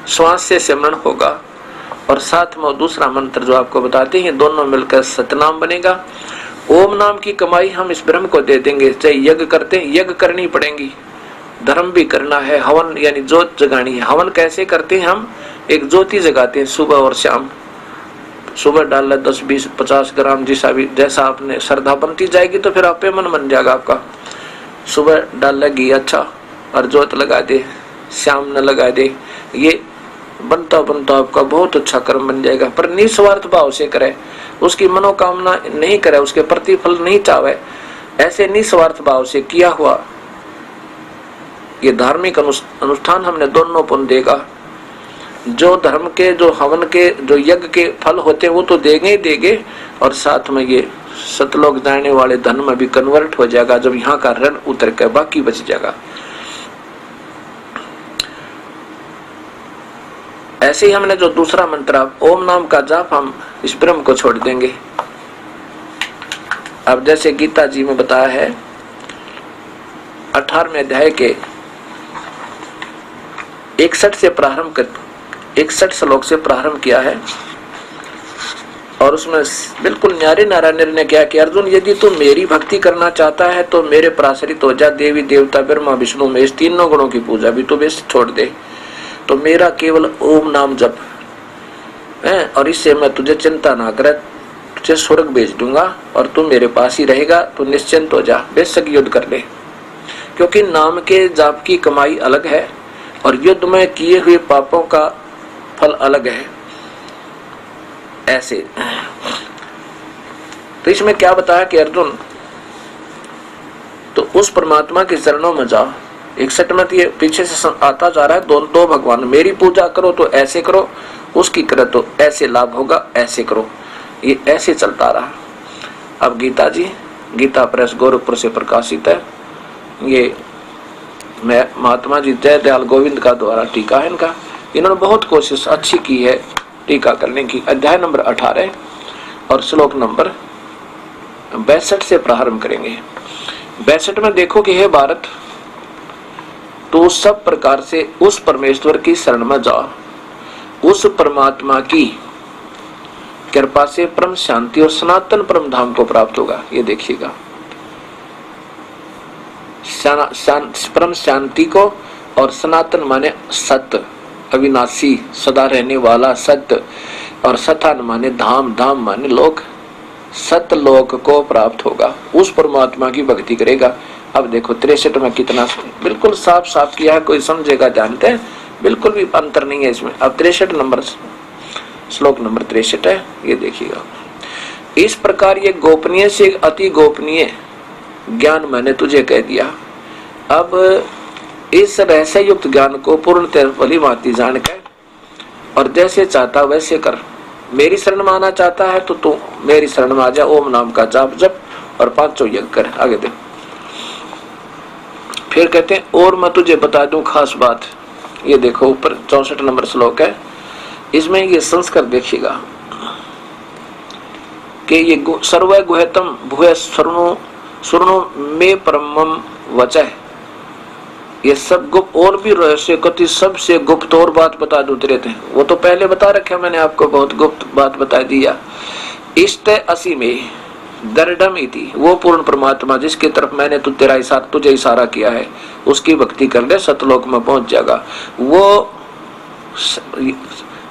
श्वास से सिमरन होगा, और साथ में दूसरा मंत्र जो आपको बताते हैं, दोनों मिलकर सतनाम बनेगा। ओम नाम की कमाई हम इस ब्रह्म को दे देंगे। चाहे यज्ञ करते हैं, यज्ञ करनी पड़ेगी, धर्म भी करना है, हवन यानी ज्योत जगानी है। हवन कैसे करते हैं, हम एक ज्योति जगाते हैं सुबह और शाम। सुबह डाल 10, 20, 50 ग्राम जैसा आपने श्रद्धा बनती जाएगी तो फिर आप मन बन जाएगा आपका। सुबह डाल घी अच्छा और ज्योत लगा दे, शाम न लगा दे, ये बनता बनता आपका बहुत अच्छा कर्म बन जाएगा। पर निस्वार्थ भाव से करे, उसकी मनोकामना नहीं करे, उसके प्रतिफल नहीं चाहे, ऐसे निस्वार्थ भाव से किया हुआ ये धार्मिक अनुष्ठान हमने दोनों पुण्य देगा। जो धर्म के, जो हवन के, जो यज्ञ के फल होते हैं वो तो देंगे ही देंगे, और साथ में ये सतलोक जाने वाले धन में भी कन्वर्ट हो जाएगा, जब यहाँ का ऋण उतर कर बाकी बच जाएगा। ऐसे ही हमने जो दूसरा मंत्र ओम नाम का जाप, हम इस ब्रह्म को छोड़ देंगे। अब जैसे गीता जी में बताया है 18वें अध्याय के 61 से प्रारंभ कर 61 श्लोक से प्रारंभ किया है, और उसमें बिल्कुल न्यारे नारा निर्णय किया कि अर्जुन, यदि तू मेरी भक्ति करना चाहता है तो मेरे प्राश्रित हो जा। देवी देवता ब्रह्मा विष्णु में इस 3 गुणों की पूजा भी तू बेस्ट छोड़ दे, तो मेरा केवल ओम नाम जप है, और इससे मैं तुझे चिंता ना करे, तुझे स्वर्ग भेज दूंगा और तू मेरे पास ही रहेगा, तो निश्चिंत हो जा, बेशक युद्ध कर ले। क्योंकि नाम के जाप की कमाई अलग है और युद्ध में किए हुए पापों का फल अलग है। ऐसे तो इसमें क्या बताया कि अर्जुन, तो उस परमात्मा के चरणों में जाओ। 61 में ये पीछे से आता जा रहा है, दो भगवान, मेरी पूजा करो तो ऐसे करो, उसकी करे तो ऐसे लाभ होगा, ऐसे करो, ये ऐसे चलता रहा। अब गीता जी, गीता प्रेस गोरखपुर से प्रकाशित है, ये मैं महात्मा जी जय दयाल गोविंद का द्वारा टीका है इनका। इन्होंने बहुत कोशिश अच्छी की है टीका करने की। अध्याय नंबर 18 और श्लोक नंबर 62 से प्रारंभ करेंगे। 62 में देखो कि हे भारत, तो सब प्रकार से उस परमेश्वर की शरण में जाओ, उस परमात्मा की कृपा से परम शांति और सनातन परम धाम को प्राप्त होगा। ये देखिएगा, परम शांति को, और सनातन माने सत्य, अविनाशी, सदा रहने वाला सत्य, और सतान माने धाम, धाम माने लोक, सत्य लोक को प्राप्त होगा, उस परमात्मा की भक्ति करेगा। अब देखो 63 में कितना बिल्कुल साफ साफ किया है, कोई समझेगा, जानते हैं, बिल्कुल भी अंतर नहीं है इसमें। अब 63 नंबर श्लोक नंबर 63 है, ये देखिएगा। इस प्रकार ये गोपनीय से अति गोपनीय ज्ञान मैंने तुझे कह दिया। अब इस रहस्य युक्त ज्ञान को पूर्णतः भली भांति जान कर और जैसे चाहता वैसे कर। मेरी शरण में आना चाहता है तो तू मेरी शरण में आ जा, ओम नाम का जाप जप और 5 यज्ञ कर। आगे देख, फिर कहते हैं और मैं तुझे बता दूं खास बात। ये देखो ऊपर 64 नंबर श्लोक है, इसमें ये संस्कार देखिएगा कि ये सर्व गुह्यतम भूय सुनो में परमम वचः, ये सब गुप्त और भी रहस्य कति सबसे गुप्त और बात बता दो तेरे थे। वो तो पहले बता रखे मैंने आपको, बहुत गुप्त बात बता दिया। इष्ट असी में दृढ़म इति, वो पूर्ण परमात्मा जिसकी तरफ मैंने तुझे इशारा किया है, उसकी भक्ति कर ले, सतलोक में पहुंच जाएगा वो।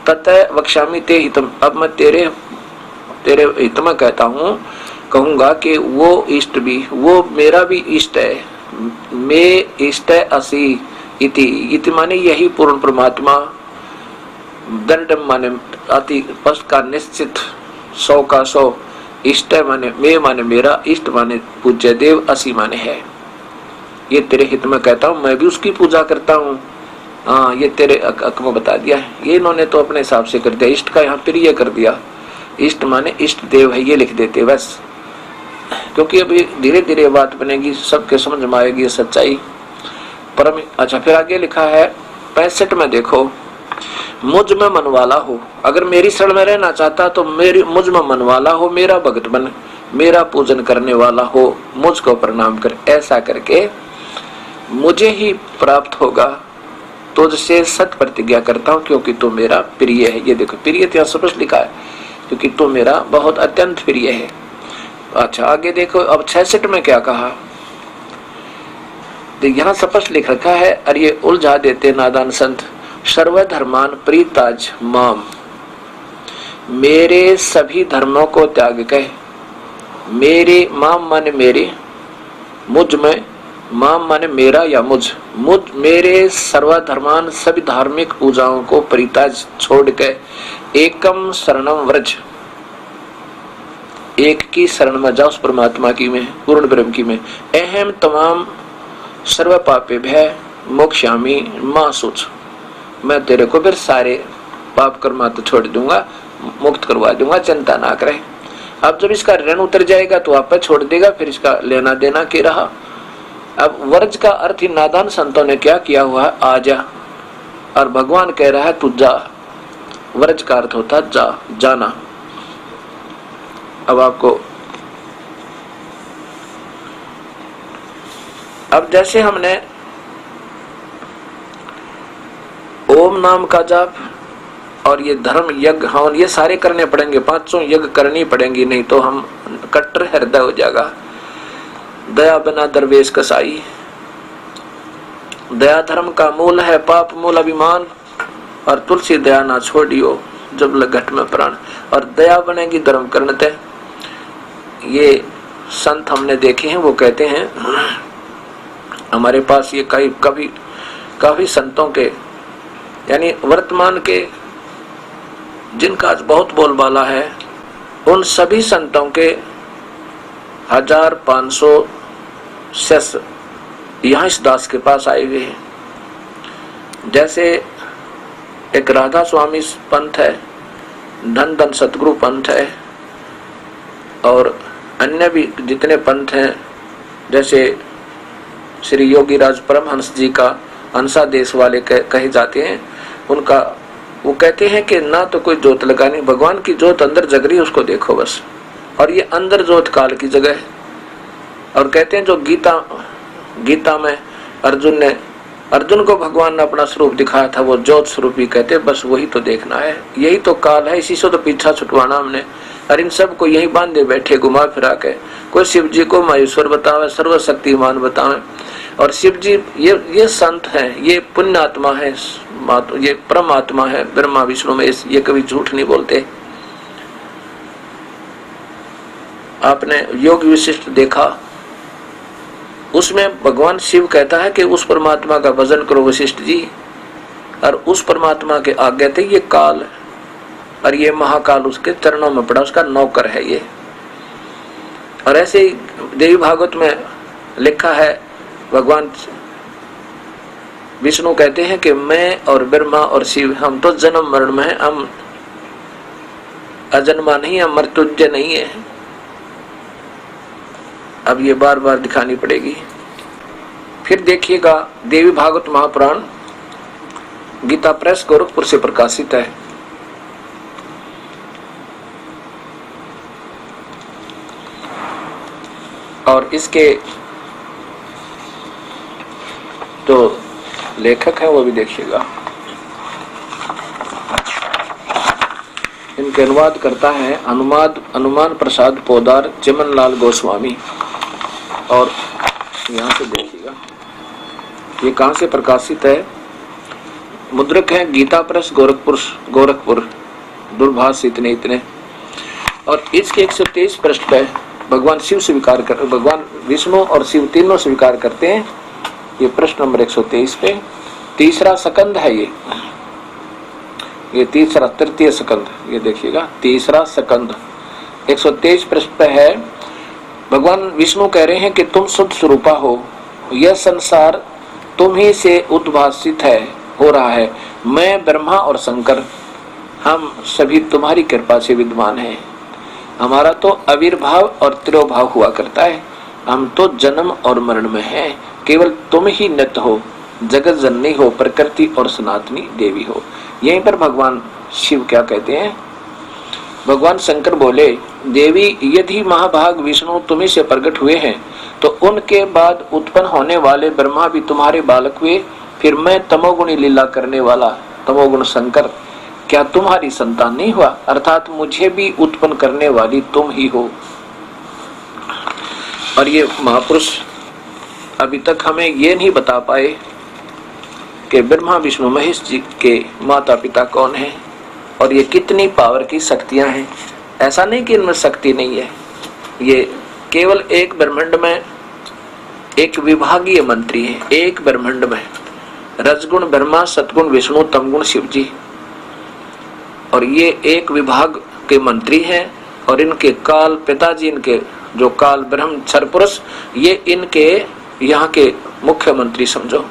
ततः वक्ष्यामि ते हितम, अब मैं तेरे हित में कहता हूँ, कहूंगा कि वो इष्ट भी, वो मेरा भी इष्ट है। मैं इष्ट असी इति माने यही पूर्ण परमात्मा, दृढ़ माने अति स्पष्ट का निश्चित, 100 का 100, इष्ट माने मैं माने मेरा, इष्ट माने पूज्य देव, असी माने है। ये तेरे हित में कहता हूँ, मैं भी उसकी पूजा करता हूँ। हाँ, ये तेरे हक में बता दिया है। ये इन्होंने तो अपने हिसाब से कर दिया, इष्ट का यहाँ प्रिय कर दिया, इष्ट माने इष्ट देव है, ये लिख देते बस। क्योंकि अभी धीरे धीरे बात बनेगी, सबके समझ में आएगी सच्चाई परम। अच्छा, फिर आगे लिखा है 65 में देखो, मुझ में मन वाला हो, अगर मेरी शरण में रहना चाहता तो मुझ में मन वाला हो, मेरा भक्त बन, मेरा पूजन करने वाला हो, मुझको प्रणाम कर। ऐसा करके मुझे ही प्राप्त होगा। तुझसे सत प्रतिज्ञा करता हूँ क्योंकि तू मेरा प्रिय है। ये देखो प्रिय यहाँ स्पष्ट लिखा है, क्योंकि तू मेरा बहुत अत्यंत प्रिय है। अच्छा आगे देखो, अब 66 में क्या कहा, तो यहाँ स्पष्ट लिख रखा है, और ये उलझा देते नादान संत। सर्वधर्मान प्रीताज माम, मेरे सभी धर्मों को त्याग के, मेरे माम माने मेरे, मुझ में, माम माने मेरा या मुझ, मेरे सर्वधर्मान सभी धार्मिक पूजाओं को परिताज छोड़ के, एकम शरणम व्रज, एक की शरण में जाओ, उस परमात्मा की में, पूर्ण ब्रह्म की में। अहम तमाम सर्व पापे भय मोक्षामी मां सोच, मैं तेरे को फिर सारे पाप कर्मा तो छोड़ दूंगा, मुक्त करवा दूंगा, चिंता ना करे। अब जब इसका ऋण उतर जाएगा तो आप छोड़ देगा, फिर इसका लेना देना के रहा। अब वर्ज का अर्थ ही नादान संतों ने क्या किया हुआ है, आ जा, और भगवान कह रहा है तू जा। वर्ज का अर्थ होता जा, जाना। अब आपको, अब जैसे हमने ओम नाम का जाप और ये धर्म यज्ञ, हाँ ये सारे करने पड़ेंगे, 500 यज्ञ करनी पड़ेंगी, नहीं तो हम कट्टर हृदय हो जाएगा। दया बिना दरवेश कसाई, दया धर्म का मूल है, पाप मूल अभिमान, और तुलसी दया ना छोड़ियो जब लगट में प्राण, और दया बनेगी धर्म करते। ये संत हमने देखे हैं, वो कहते हैं, हमारे पास ये काफी संतों के, यानी वर्तमान के जिनका आज बहुत बोलबाला है, उन सभी संतों के 1500 शिष्य यहाँ इस दास के पास आए हुए हैं। जैसे एक राधा स्वामी पंथ है, धन धन सतगुरु पंथ है, और अन्य भी जितने पंथ हैं, जैसे श्री योगी राज परमहंस जी का हंसा देश वाले कहे जाते हैं, उनका वो कहते हैं कि ना तो कोई जोत लगानी, भगवान की जोत अंदर जग रही है उसको देखो बस, और ये अंदर जोत काल की जगह है। और कहते हैं जो गीता में अर्जुन को भगवान ने अपना स्वरूप दिखाया था, वो ज्योत स्वरूप ही कहते, बस वही तो देखना है, यही तो काल है, इसी से तो पीछा छुटवाना हमने। और इन सब को यही बांधे बैठे घुमा फिरा के, कोई शिव जी को महेश्वर बतावे, सर्वशक्तिमान बतावे, और शिव जी ये संत हैं, ये पुण्य आत्मा है, ये परमात्मा है ब्रह्मा विष्णु में, ये कभी झूठ नहीं बोलते। आपने योग विशिष्ट देखा, उसमें भगवान शिव कहता है कि उस परमात्मा का भजन करो वशिष्ठ जी, और उस परमात्मा के आगे थे ये काल, और ये महाकाल उसके चरणों में पड़ा, उसका नौकर है ये। और ऐसे ही देवी भागवत में लिखा है, भगवान विष्णु कहते हैं कि मैं और ब्रह्मा और शिव हम तो जन्म मरण में है, हम अजन्मा नहीं है, मृत्युंजय नहीं है। अब ये बार बार दिखानी पड़ेगी। फिर देखिएगा देवी भागवत महापुराण गीता प्रेस गोरखपुर से प्रकाशित है। और इसके जो लेखक है वो भी देखिएगा। इनके अनुवाद करता है हनुमान प्रसाद पोदार चिमन लाल गोस्वामी। और यहाँ से देखिएगा ये कहाँ से प्रकाशित है। मुद्रक है गीता प्रेस गोरखपुर दूरभाष इतने। और इसके 123 पृष्ठ पे भगवान शिव स्वीकार कर, भगवान विष्णु और शिव तीनों स्वीकार करते हैं। ये प्रश्न नंबर 123 पे तीसरा सकंद है ये तीसरा तृतीय सकंद, ये देखिएगा तीसरा सकंद 123 पृष्ठ पे है। भगवान विष्णु कह रहे हैं कि तुम शुद्ध स्वरूपा हो, यह संसार तुम ही से उद्भासित है, हो रहा है। मैं ब्रह्मा और शंकर हम सभी तुम्हारी कृपा से विद्वान हैं। हमारा तो आविर्भाव और तिरोभाव हुआ करता है, हम तो जन्म और मरण में हैं। केवल तुम ही नित्य हो, जगत जननी हो, प्रकृति और सनातनी देवी हो। यहीं पर भगवान शिव क्या कहते हैं। भगवान शंकर बोले, देवी यदि महाभाग विष्णु तुम्ही से प्रकट हुए हैं तो उनके बाद उत्पन्न होने वाले ब्रह्मा भी तुम्हारे बालक हुए। फिर मैं तमोगुणी लीला करने वाला तमोगुण शंकर क्या तुम्हारी संतान नहीं हुआ, अर्थात मुझे भी उत्पन्न करने वाली तुम ही हो। और ये महापुरुष अभी तक हमें ये नहीं बता पाए कि ब्रह्मा विष्णु महेश जी के माता पिता कौन हैं और ये कितनी पावर की शक्तियां हैं। ऐसा नहीं कि इनमें शक्ति नहीं है, ये केवल एक ब्रह्मांड में एक विभागीय मंत्री है। एक ब्रह्मांड में रजगुण ब्रह्मा, सतगुण विष्णु, तमगुण शिव जी, और ये एक विभाग के मंत्री हैं। और इनके काल पिताजी, इनके जो काल ब्रह्म क्षर पुरुष, ये इनके यहाँ के मुख्यमंत्री समझो।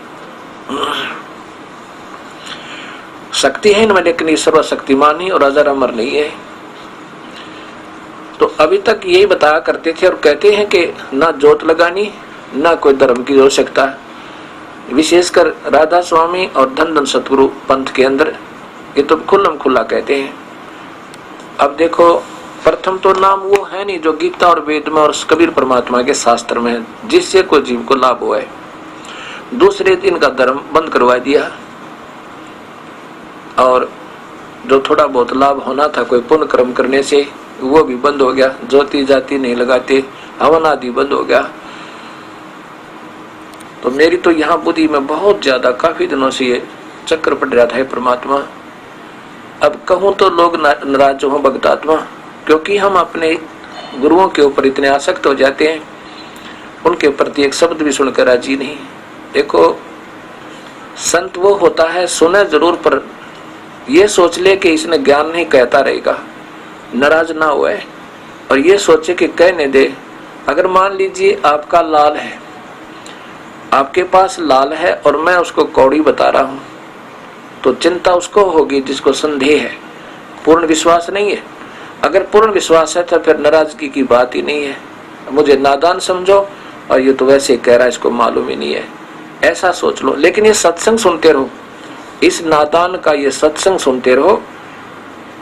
शक्ति है इनमें, लेकिन ये सर्वशक्तिमान नहीं और अजर अमर नहीं है। तो अभी तक यही बताया करते थे और कहते हैं कि ना जोत लगानी ना कोई धर्म की आवश्यकता। विशेषकर राधा स्वामी और धन धन सतगुरु पंथ के अंदर ये तो खुल्लम खुल्ला कहते हैं। अब देखो, प्रथम तो नाम वो है नहीं जो गीता और वेद में और कबीर परमात्मा के शास्त्र में है, जिससे कोई जीव को लाभ हुआ है। दूसरे दिन का धर्म बंद करवा दिया और जो थोड़ा बहुत लाभ होना था कोई पुण्य कर्म करने से, वो भी बंद हो गया। ज्योति जाति नहीं लगाते, हवन आदि बंद हो गया। तो मेरी तो यहाँ बुद्धि में बहुत ज्यादा काफी दिनों से ये चक्कर पड़ रहा था, है परमात्मा। अब कहूँ तो लोग नाराज हो भक्तात्मा, क्योंकि हम अपने गुरुओं के ऊपर इतने आसक्त हो जाते हैं, उनके प्रति एक शब्द भी सुनकर राजी नहीं। देखो, संत वो होता है सुने जरूर, पर ये सोच ले कि इसने ज्ञान नहीं कहता रहेगा, नाराज ना हुए और ये सोचे कि कहने दे। अगर मान लीजिए आपका लाल है, आपके पास लाल है और मैं उसको कौड़ी बता रहा हूं, तो चिंता उसको होगी जिसको संदेह है, पूर्ण विश्वास नहीं है। अगर पूर्ण विश्वास है तो फिर नाराजगी की बात ही नहीं है। मुझे नादान समझो और ये तो वैसे कह रहा है, इसको मालूम ही नहीं है, ऐसा सोच लो। लेकिन ये सत्संग सुनते रहो, इस नादान का ये सत्संग सुनते रहो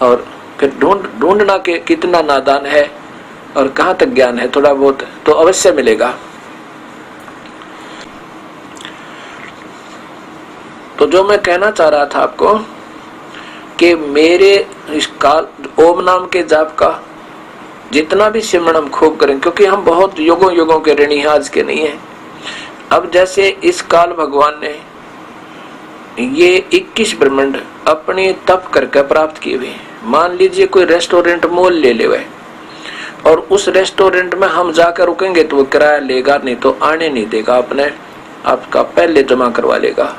और फिर ढूंढना कि कितना नादान है और कहाँ तक ज्ञान है। थोड़ा बहुत तो अवश्य मिलेगा। तो जो मैं कहना चाह रहा था आपको कि मेरे इस काल ओम नाम के जाप का जितना भी सिमरण हम खूब करें, क्योंकि हम बहुत युगों युगों के ऋणी आज के नहीं है। अब जैसे इस काल भगवान ने ये 21 ब्रह्मांड अपने तप करके प्राप्त किए हुए। मान लीजिए कोई रेस्टोरेंट मॉल ले ले हुए और उस रेस्टोरेंट में हम जाकर रुकेंगे तो वो किराया लेगा नहीं, तो आने नहीं देगा, अपने आपका पहले जमा करवा लेगा,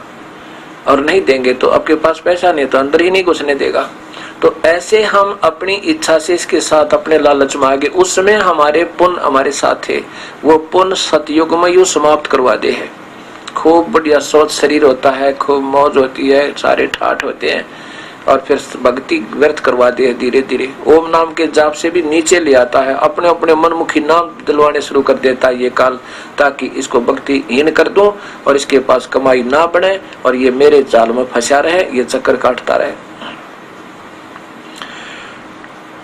और नहीं देंगे तो आपके पास पैसा नहीं तो अंदर ही नहीं घुसने देगा। तो ऐसे हम अपनी इच्छा से इसके साथ अपने लालच में आगे, उस समय हमारे पुण्य हमारे साथ थे, वो पुण्य सतयुग में यूं समाप्त करवा दे है। खूब बढ़िया सोच शरीर होता है, खूब मौज होती है, सारे ठाठ होते हैं, और फिर भक्ति व्यर्थ करवा दे है। धीरे धीरे ओम नाम के जाप से भी नीचे ले आता है, अपने अपने मनमुखी नाम दिलवाने शुरू कर देता है ये काल, ताकि इसको भक्तिहीन कर दूं और इसके पास कमाई ना बढ़े और ये मेरे जाल में फंसा रहे, ये चक्कर काटता रहे।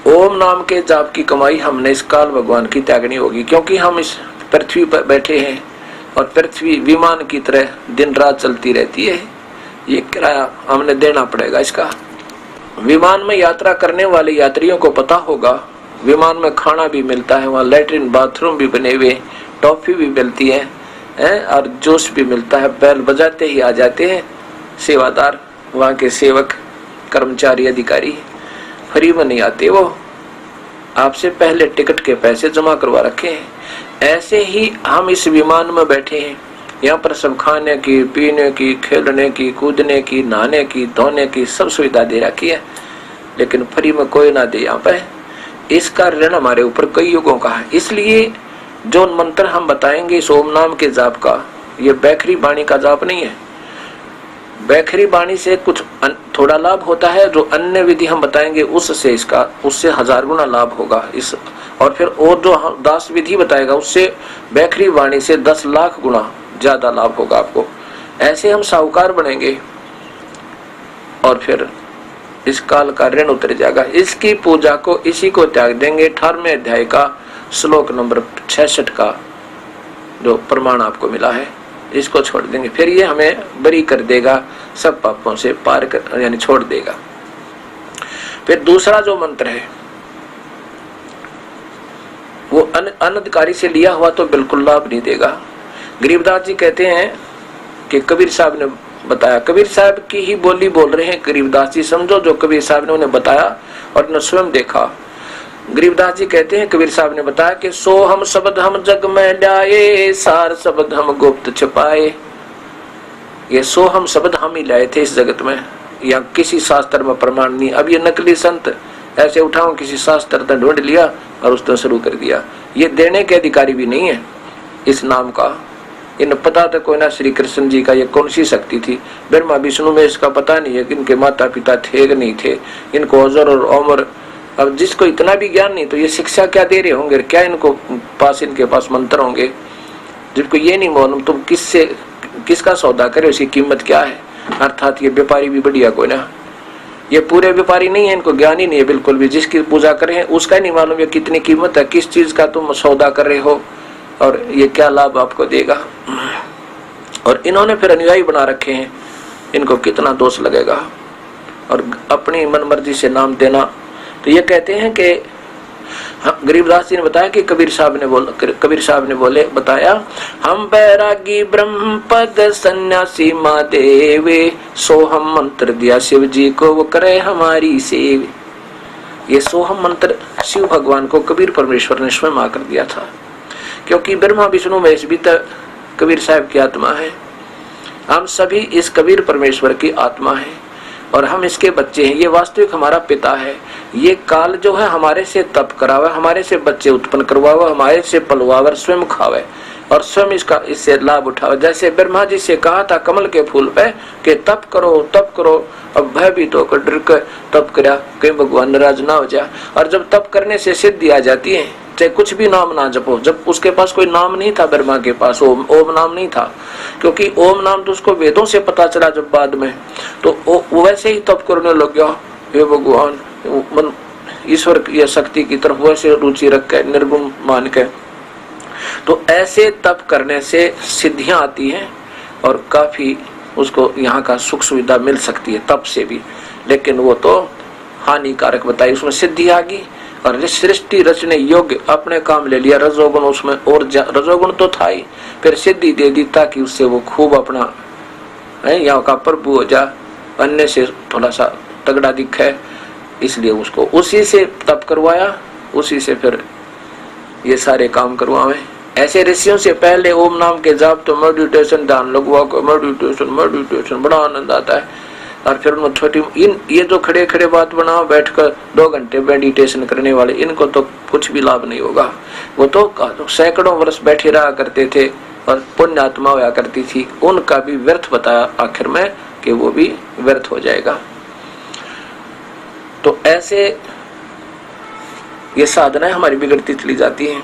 ओम नाम के जाप की कमाई हमने इस काल भगवान की त्यागनी होगी, क्योंकि हम इस पृथ्वी पर बैठे हैं और पृथ्वी विमान की तरह दिन रात चलती रहती है। ये किराया हमने देना पड़ेगा इसका। विमान में यात्रा करने वाले यात्रियों को पता होगा, विमान में खाना भी मिलता है, वहाँ लैट्रिन बाथरूम भी बने हुए, टॉफी भी मिलती है और जूस भी मिलता है। बैल बजाते ही आ जाते हैं सेवादार, वहाँ के सेवक कर्मचारी अधिकारी, फ्री में नहीं आते, वो आपसे पहले टिकट के पैसे जमा करवा रखे हैं। ऐसे ही हम इस विमान में बैठे हैं, यहाँ पर सब खाने की, पीने की, खेलने की, कूदने की, नहाने की, धोने की सब सुविधा दे रखी है, लेकिन फ्री में कोई ना दे यहाँ पे। इसका ऋण हमारे ऊपर कई युगों का है। इसलिए जो मंत्र हम बताएंगे इस ओम नाम के जाप का, ये बैखरी बाणी का जाप नहीं है। बैखरी बाणी से कुछ थोड़ा लाभ होता है, जो अन्य विधि हम बताएंगे उससे इसका उससे 1000 गुना लाभ होगा इस, और फिर और जो दास विधि बताएगा उससे बैखरी वाणी से 10 लाख गुना ज्यादा लाभ होगा आपको। ऐसे हम साहूकार बनेंगे और फिर इस काल का ऋण उतर जाएगा। इसकी पूजा को इसी को त्याग देंगे। 18वें अध्याय का श्लोक नंबर 66 का जो प्रमाण आपको मिला है, इसको छोड़ देंगे, फिर ये हमें बरी कर देगा, सब पापों से पार कर यानी छोड़ देगा। फिर दूसरा जो मंत्र है वो अनधिकारी से लिया हुआ तो बिल्कुल लाभ नहीं देगा। गरीबदास जी कहते हैं कि कबीर साहब ने बताया, कबीर साहब की ही बोली बोल रहे हैं गरीबदास जी, समझो जो कबीर साहब ने उन्हें बताया और उन्हें स्वयं देखा। गरीबदास जी कहते हैं कबीर साहब ने बताया कि सो हम शब्द हम जग में लाए, सार शब्द हम गुप्त छुपाए। ये सो हम शब्द हम ही लाए थे इस जगत में, या किसी शास्त्र में प्रमाण नहीं। अब ये नकली संत ऐसे उठाओ किसी शास्त्र तक ढूंढ लिया और उसने शुरू कर दिया। ये देने के अधिकारी भी नहीं है इस नाम का। इन्हें पता था कोई ना श्री कृष्ण जी का ये कौन सी शक्ति थी, ब्रह्मा विष्णु में इसका पता नहीं है कि इनके माता पिता थे कि नहीं थे, इनको अजर और अमर। अब जिसको इतना भी ज्ञान नहीं तो ये शिक्षा क्या दे रहे होंगे, क्या इनको पास इनके पास मंत्र होंगे। जिनको ये नहीं मालूम तुम किसका सौदा करे, उसकी कीमत क्या है। अर्थात ये व्यापारी भी बढ़िया कोई ना, ये पूरे व्यापारी नहीं है, इनको ज्ञान ही नहीं है बिल्कुल भी। जिसकी पूजा करें उसका नहीं मालूम ये कितनी कीमत है, किस चीज का तुम सौदा कर रहे हो और ये क्या लाभ आपको देगा। और इन्होंने फिर अनुयायी बना रखे हैं, इनको कितना दोष लगेगा। और अपनी मनमर्जी से नाम देना, तो ये कहते हैं कि गरीबदास जी ने बताया कि कबीर साहब ने बताया, हम बैरागी ब्रह्म पद सन्यासी माँ देवे, सोहम मंत्र दिया शिव जी को वो करे हमारी सेव। ये सोहम मंत्र शिव भगवान को कबीर परमेश्वर ने स्वयं आकर दिया था, क्योंकि ब्रह्मा विष्णु महेश भी तो कबीर साहब की आत्मा है। हम सभी इस कबीर परमेश्वर की आत्मा है और हम इसके बच्चे हैं। ये वास्तविक हमारा पिता है। ये काल जो है हमारे से तप करावे, हमारे से बच्चे उत्पन्न करवावे, हमारे से पलवावे, स्वयं खावे और स्वयं इससे लाभ उठावे। जैसे ब्रह्मा जी से कहा था कमल के फूल पे कि तप करो तप करो, अब भयभीत होकर डर कर तप करा कहीं भगवान नाराज ना हो जाए। और जब तप करने से सिद्धि आ जाती है, चाहे कुछ भी नाम ना जपो। जब उसके पास कोई नाम नहीं था, ब्रह्मा के पास ओम नाम नहीं था, क्योंकि ओम नाम तो उसको वेदों से पता चला जब बाद में, तो वो वैसे ही तप करने लग गया। हे भगवान, मन ईश्वर की शक्ति की तरफ वैसे रुचि रख के निर्गुण मान के। तो ऐसे तप करने से सिद्धियां आती हैं और काफी उसको यहाँ का सुख सुविधा मिल सकती है तप से भी, लेकिन वो तो हानिकारक बताई। उसमें सिद्धि आ गई और सृष्टि रचने योग्य अपने काम ले लिया रजोगुण उसमें, और रजोगुण तो था ही, फिर सिद्धि दे दी ताकि उससे वो खूब अपना यहाँ का प्रभु हो जा, अन्य से थोड़ा सा तगड़ा दिखे, इसलिए उसको उसी से तप करवाया, उसी से फिर ये सारे काम करवावे। ऐसे ऋषियों से पहले ओम नाम के जाप तो मेडिटेशन, ध्यान लगवा को मेडिटेशन बड़ा आनंद आता है। और फिर उन्होंने छोटी ये जो खड़े खड़े बात बनाओ बैठकर 2 घंटे मेडिटेशन करने वाले, इनको तो कुछ भी लाभ नहीं होगा। वो तो सैकड़ों वर्ष बैठे रहा करते थे और पुण्य आत्मा होया करती थी, उनका भी व्यर्थ बताया आखिर में कि वो भी व्यर्थ हो जाएगा। तो ऐसे ये साधनाएं हमारी बिगड़ती चली जाती हैं।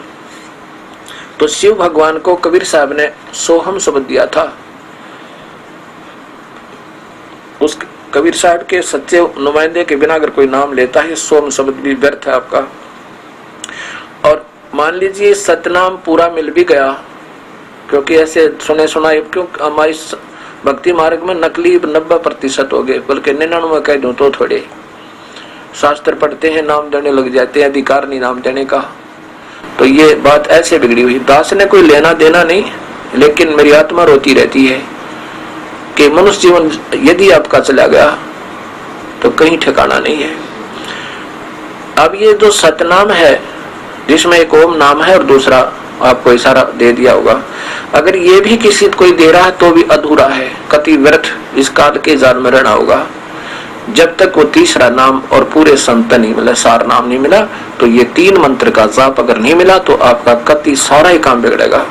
तो शिव भगवान को कबीर साहब ने सोहम शब्द दिया था। उस कबीर साहब के सच्चे नुमाइंदे के बिना अगर कोई नाम लेता है, सोहम शब्द भी व्यर्थ है आपका। और मान लीजिए सतनाम पूरा मिल भी गया, क्योंकि ऐसे सुने सुनाए, क्यों हमारी भक्ति मार्ग में नकली 90% हो गए, बल्कि 99 कह दूं तो थोड़े। शास्त्र पढ़ते हैं, नाम देने लग जाते हैं, अधिकार नहीं नाम देने का। तो ये बात ऐसे बिगड़ी हुई। दास ने कोई लेना देना नहीं, लेकिन मेरी आत्मा रोती रहती है कि मनुष्य जीवन यदि आपका चला गया तो कहीं ठिकाना नहीं है। अब ये जो सतनाम है, जिसमें एक ओम नाम है और दूसरा आपको इशारा दे दिया होगा, अगर ये भी किसी कोई दे रहा है तो भी अधूरा है, कति व्यर्थ, इस काल के जाल में रहना होगा। जब तक वो तीसरा नाम और पूरे संत नहीं मिला, सार नाम नहीं मिला, तो ये 3 मंत्र का जाप अगर नहीं मिला तो आपका कति सारा ही काम बिगड़ेगा।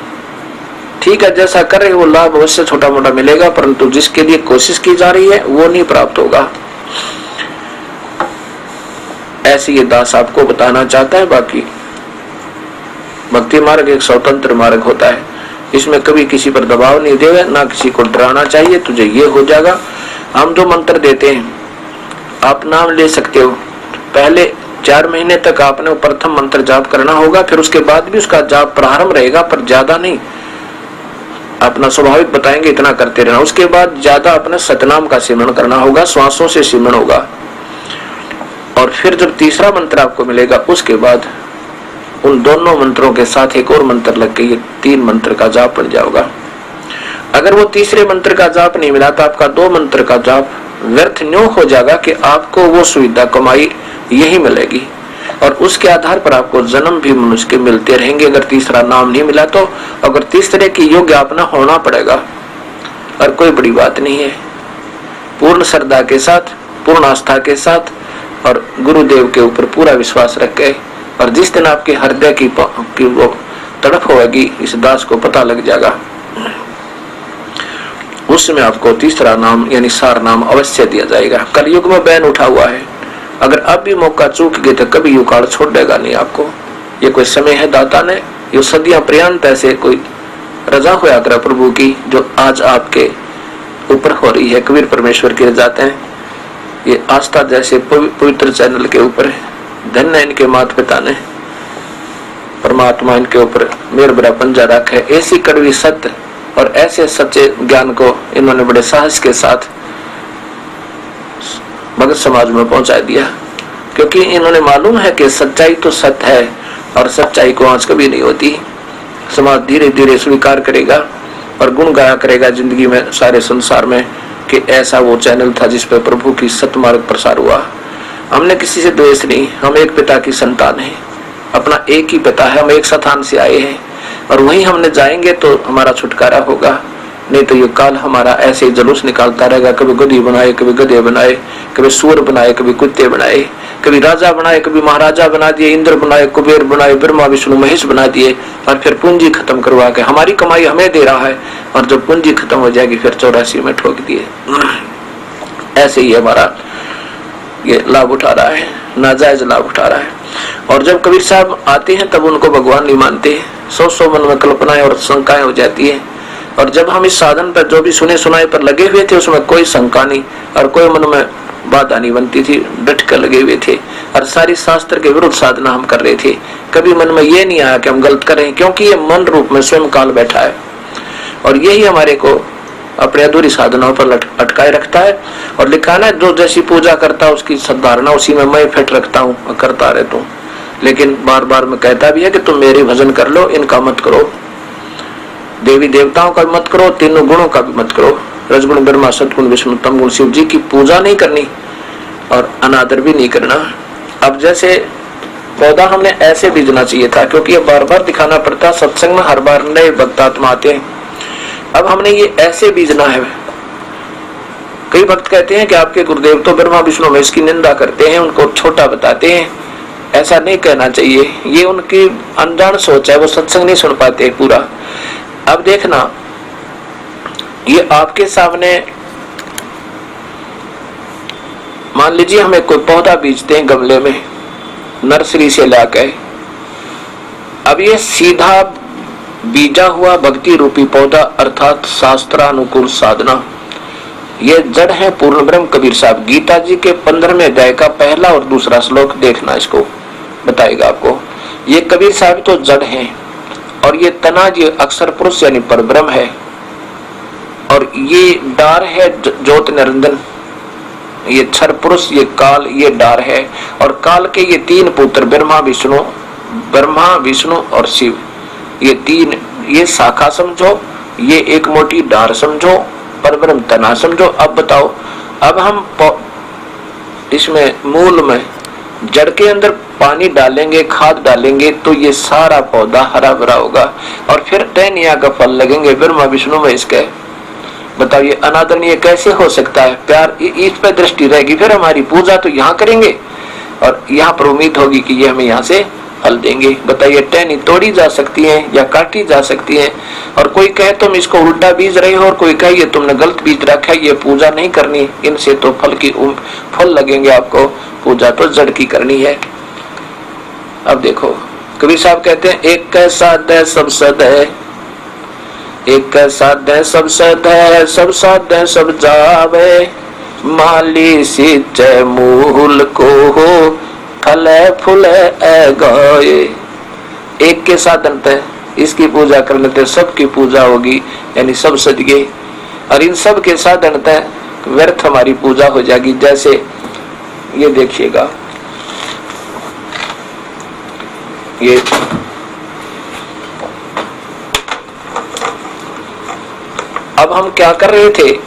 ठीक है, जैसा कर रहे वो लाभ अवश्य छोटा मोटा मिलेगा, परंतु जिसके लिए कोशिश की जा रही है वो नहीं प्राप्त होगा। ऐसे ये दास आपको बताना चाहता है। बाकी भक्ति मार्ग एक स्वतंत्र मार्ग होता है, इसमें कभी किसी पर दबाव नहीं देगा, ना किसी को डराना चाहिए तुझे ये हो जाएगा। हम जो मंत्र देते हैं, आप नाम ले सकते हो, पहले 4 महीने तक आपने प्रथम मंत्र जाप करना होगा, फिर उसके बाद भी उसका जाप प्रारंभ रहेगा, पर ज्यादा नहीं, अपना स्वाभाविक बताएंगे इतना करते रहना। उसके बाद ज्यादा अपने सतनाम का सिमरण करना होगा, श्वासों से सिमरण होगा। और फिर जब तीसरा मंत्र आपको मिलेगा, उसके बाद उन दोनों मंत्रों के साथ एक और मंत्र लग के ये 3 मंत्र का जाप बन जाएगा। अगर वो तीसरे मंत्र का जाप नहीं मिला तो आपका 2 मंत्र का जाप व्यर्थ न्यों हो जाएगा कि आपको वो सुविधा कमाई यही मिलेगी, और उसके आधार पर आपको जन्म भी मनुष्य के मिलते रहेंगे। अगर तीसरा नाम नहीं मिला तो अगर तीसरे की योग्य अपना होना पड़ेगा, और कोई बड़ी बात नहीं है। पूर्ण श्रद्धा के साथ, पूर्ण आस्था के साथ और गुरुदेव के ऊपर पूरा विश्वास रख के, और जिस दिन आपके हृदय की वो तड़प होगी, इस दास को पता लग जाएगा, उसमें आपको तीसरा नाम यानी सार नाम अवश्य दिया जाएगा। कलयुग में बैन उठा हुआ है, अगर अब भी मौका चूक गए तो कभी युकाल छोड़ेगा नहीं आपको। ये कोई समय है दाता ने, ये सदियां पर्यंत ऐसे कोई रजा हुआ कर प्रभु की जो आज आपके ऊपर हो रही है। कबीर परमेश्वर की रजाते हैं, ये आस्था जैसे पवित्र चैनल के ऊपर है। धन्य इनके माता पिता ने, परमात्मा इनके ऊपर मेर बड़ा पंजा रखा है। ऐसी कड़वी सत्य और ऐसे सच्चे ज्ञान को इन्होंने बड़े साहस के साथ भगत समाज में पहुंचा दिया, क्योंकि इन्होंने मालूम है कि सच्चाई तो सत्य है और सच्चाई को आंच कभी नहीं होती। समाज धीरे धीरे स्वीकार करेगा और गुण गाया करेगा जिंदगी में, सारे संसार में, कि ऐसा वो चैनल था जिस पर प्रभु की सतमार्ग प्रसार हुआ। हमने किसी से द्वेष नहीं, हम एक पिता की संतान हैं, अपना एक ही पिता है, हम एक स्थान से आए हैं और वहीं हमने जाएंगे तो हमारा छुटकारा होगा। नहीं तो ये काल हमारा ऐसे ही जुलूस निकालता रहेगा, कभी गधी बनाए, कभी गधे बनाए, कभी सूर बनाए, कभी कुत्ते बनाए, कभी राजा बनाए, कभी महाराजा बना दिए, इंद्र बनाए, कुबेर बनाए, ब्रह्मा विष्णु महेश बना दिए, और फिर पूंजी खत्म करवा के हमारी कमाई हमें दे रहा है, और जब पूंजी खत्म हो जाएगी फिर 84 में ठोक दिए। ऐसे ही हमारा ये लाभ उठा रहा है, नाजायज लाभ उठा रहा है। और जब कबीर साहब आते हैं तब उनको भगवान नहीं मानते, 100 मन में कल्पनाएं और शंकाएं हो जाती है। और जब हम इस साधन पर जो भी सुने सुनाए पर लगे हुए थे, उसमें कोई शंका नहीं और कोई मन में बाधा नहीं बनती थी, डट कर लगे हुए थे और सारी शास्त्र के विरुद्ध साधना हम कर रहे थे। कभी मन में ये नहीं आया कि हम गलत कर रहे हैं, क्योंकि ये मन रूप में स्वयं काल बैठा है और यही हमारे को अपने अधूरी साधनाओं पर अटकाए रखता है। और लिखा है, जो जैसी पूजा करता है उसकी सद्धारणा उसी में मैं फिट रखता हूँ, करता रहता हूँ। लेकिन बार बार मैं कहता भी है कि तुम मेरे भजन कर लो, इनका मत करो, देवी देवताओं का मत करो, तीनों गुणों का भी मत करो। रजगुण ब्रह्मा, सतगुण विष्णु, तम गुण शिव जी की पूजा नहीं करनी और अनादर भी नहीं करना। अब जैसे पौधा हमने ऐसे बीजना चाहिए था, क्योंकि ये बार बार दिखाना पड़ता, सत्संग में हर बार नए भक्त आत्मा आते हैं। अब हमने ये ऐसे बीजना है। कई भक्त कहते हैं कि आपके गुरुदेव तो ब्रह्मा विष्णु महेश की निंदा करते हैं, उनको छोटा बताते हैं। ऐसा नहीं कहना चाहिए, ये उनकी अनजान सोच है, वो सत्संग नहीं सुन पाते पूरा। अब देखना, ये आपके सामने मान लीजिए हमें कोई पौधा बीजते हैं गमले में, नर्सरी से लाके। अब ये सीधा बीजा हुआ भक्ति रूपी पौधा अर्थात शास्त्रानुकूल साधना, ये जड़ है पूर्ण ब्रह्म। कबीर साहब गीता जी के 15वें अध्याय का पहला और दूसरा श्लोक देखना, इसको बताएगा आपको। ये कबीर साहब तो जड़ हैं और ये तना ये अक्षर पुरुष यानी परब्रह्म है, और ये डार है ज्योत निरंजन, ये क्षर पुरुष, ये काल, ये डार है। और काल के ये तीन पुत्र ब्रह्मा विष्णु और शिव, ये तीन, ये शाखा समझो, ये एक मोटी डार समझो, परब्रह्म तना समझो। अब बताओ, अब हम इसमें मूल में जड़ के अंदर पानी डालेंगे, खाद डालेंगे, तो ये सारा पौधा हरा भरा होगा और फिर टहनिया का फल लगेंगे ब्रह्मा विष्णु में इसके। बताओ ये अनादरणीय कैसे हो सकता है? प्यार इस पे दृष्टि रहेगी, फिर हमारी पूजा तो यहाँ करेंगे और यहाँ पर उम्मीद होगी कि ये हमें यहाँ से फल देंगे। बताइए, टहनी तोड़ी जा सकती है या काटी जा सकती है, और कोई कहे तुम इसको उल्टा बीज रहे हो और कोई कहे ये तुमने गलत बीज रखा है, ये पूजा नहीं करनी, इनसे तो फल लगेंगे आपको, पूजा तो जड़ की करनी है। अब देखो कबीर साहब कहते हैं, एक कैसा दे सब सद है, एक कैसा दे सब सद है, सब साध है सब जावे, माली सिंचे मूल को हो, फले फूले गाये। एक के साधन पे इसकी पूजा करने पे सबकी पूजा होगी, यानी सब सदगे, और इन सब के साधन पे व्यर्थ हमारी पूजा हो जाएगी। जैसे ये देखिएगा, ये अब हम क्या कर रहे थे,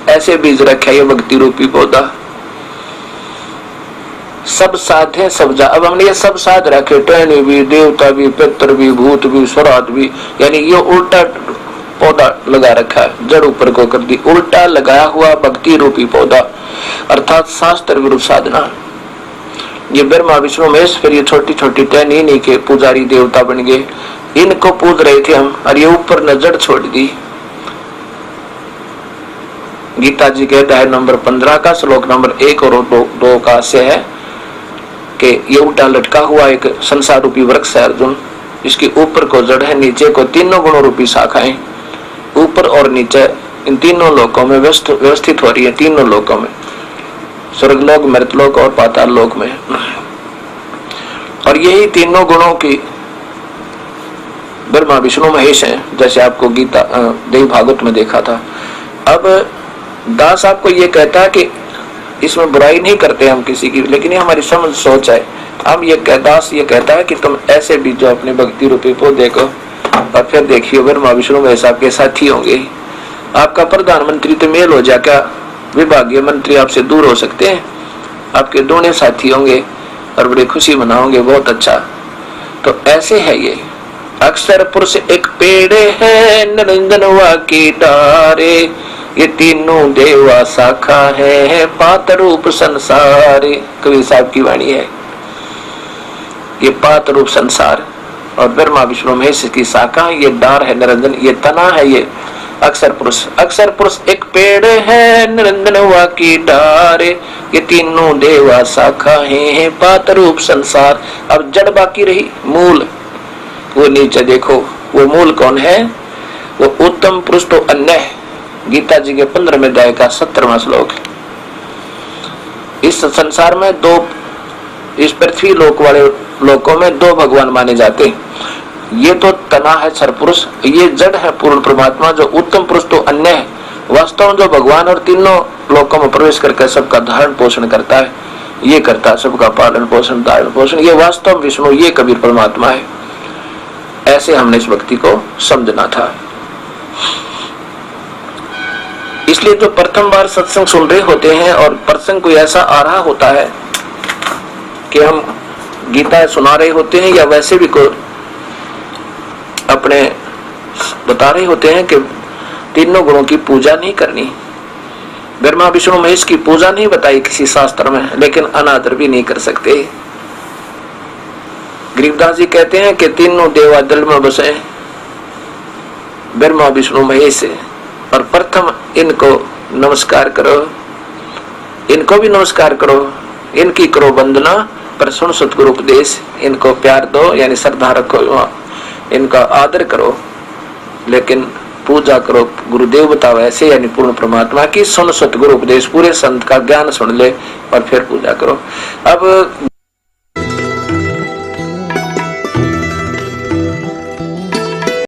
ऐसे बीज रखे, ये भक्ति रूपी पौधा, सब साध है सब जा। अब हमने ये सब साध रखे, टहनी भी, देवता भी, पितर भी, भूत भी, स्वराज भी, यानी ये उल्टा पौधा लगा रखा है, जड़ ऊपर को कर दी, उल्टा लगाया हुआ भक्ति रूपी पौधा अर्थात शास्त्र विरुद्ध साधना। ये ब्रह्मा विष्णु महेश, फिर ये छोटी छोटी टहनी इन्हीं के पुजारी देवता बन गए, इनको पूज रहे थे हम, और ये ऊपर न जड़ छोड़ दी। गीता जी के अध्याय नंबर 15 का श्लोक नंबर 1 और 2 का से है कि ये उल्टा लटका हुआ एक संसार रूपी वृक्ष है अर्जुन, इसके ऊपर को जड़ है, नीचे को तीनों गुणों रूपी शाखाएं, ऊपर और नीचे इन तीनों लोकों में व्यवस्थित हो रही है, तीनों लोकों में, स्वर्गलोक, मृतलोक और पाताल लोक में। और यही तीनों गुणों की ब्रह्मा विष्णु महेश है, जैसे आपको गीता देव भागवत में देखा था। अब दास आपको ये कहता है कि इसमें बुराई नहीं करते हम किसी की, लेकिन ये हमारी समझ सोच है। हम दास ये कहता है कि तुम ऐसे बीजो अपने भक्ति रूपी पौधे को, और फिर देखिए ब्रह्मा विष्णु महेश आपके साथी होंगे, आपका प्रधानमंत्री तो मेल हो जाए, क्या विभागीय मंत्री आपसे दूर हो सकते हैं? आपके दोनों साथी होंगे और बड़ी खुशी मनाओगे, बहुत अच्छा। तो ऐसे है ये अक्षर पुरुष एक पेड़ है, निरंजनवा की डारे, ये तीनों देवा शाखा है, पात रूप संसार। कबीर साहब की वाणी है, ये पात रूप संसार, और ब्रह्मा विष्णु महेश की शाखा, ये डार है निरंजन, ये तना है, ये अक्षर पुरुष। अक्षर पुरुष एक पेड़ है, निरंजन हुआ की डार, ये तीनों देवा शाखा है, पात रूप संसार। अब जड़ बाकी रही मूल, वो नीचे देखो, वो मूल कौन है? वो उत्तम पुरुष तो अन्य है। गीता जी के 15वें अध्याय का 17वां श्लोक। इस संसार में दो, इस पृथ्वी लोक वाले लोकों में दो भगवान माने जाते हैं। ये तो तना है क्षर पुरुष, ये जड़ है पूर्ण परमात्मा, जो उत्तम पुरुष तो अन्य है। वास्तव में जो भगवान और तीनों लोकों में प्रवेश करके सबका धारण पोषण करता है, ये करता सबका पालन पोषण धारण पोषण, ये वास्तव विष्णु, ये कबीर परमात्मा है। ऐसे हमने इस भक्ति को समझना था। इसलिए जो प्रथम बार सत्संग सुन रहे होते हैं और प्रसंग कोई ऐसा आ रहा होता है कि हम गीता सुना रहे होते हैं या वैसे भी कोई अपने बता रहे होते हैं कि तीनों गुणों की पूजा नहीं करनी, ब्रह्मा विष्णु महेश की पूजा नहीं बताई किसी शास्त्र में, लेकिन अनादर भी नहीं कर सकते। गरीबदास जी कहते हैं कि तीनों देवा दल में बसे ब्रह्मा विष्णु महेश, और प्रथम इनको नमस्कार करो, इनको भी नमस्कार करो, इनकी करो वंदना, पर सुन सतगुरु उपदेश, इनको प्यार दो यानी श्रद्धा रखो, इनका आदर करो, लेकिन पूजा करो गुरुदेव बताओ ऐसे यानी पूर्ण परमात्मा की, सुन सतगुरु उपदेश, पूरे संत का ज्ञान सुन ले और फिर पूजा करो। अब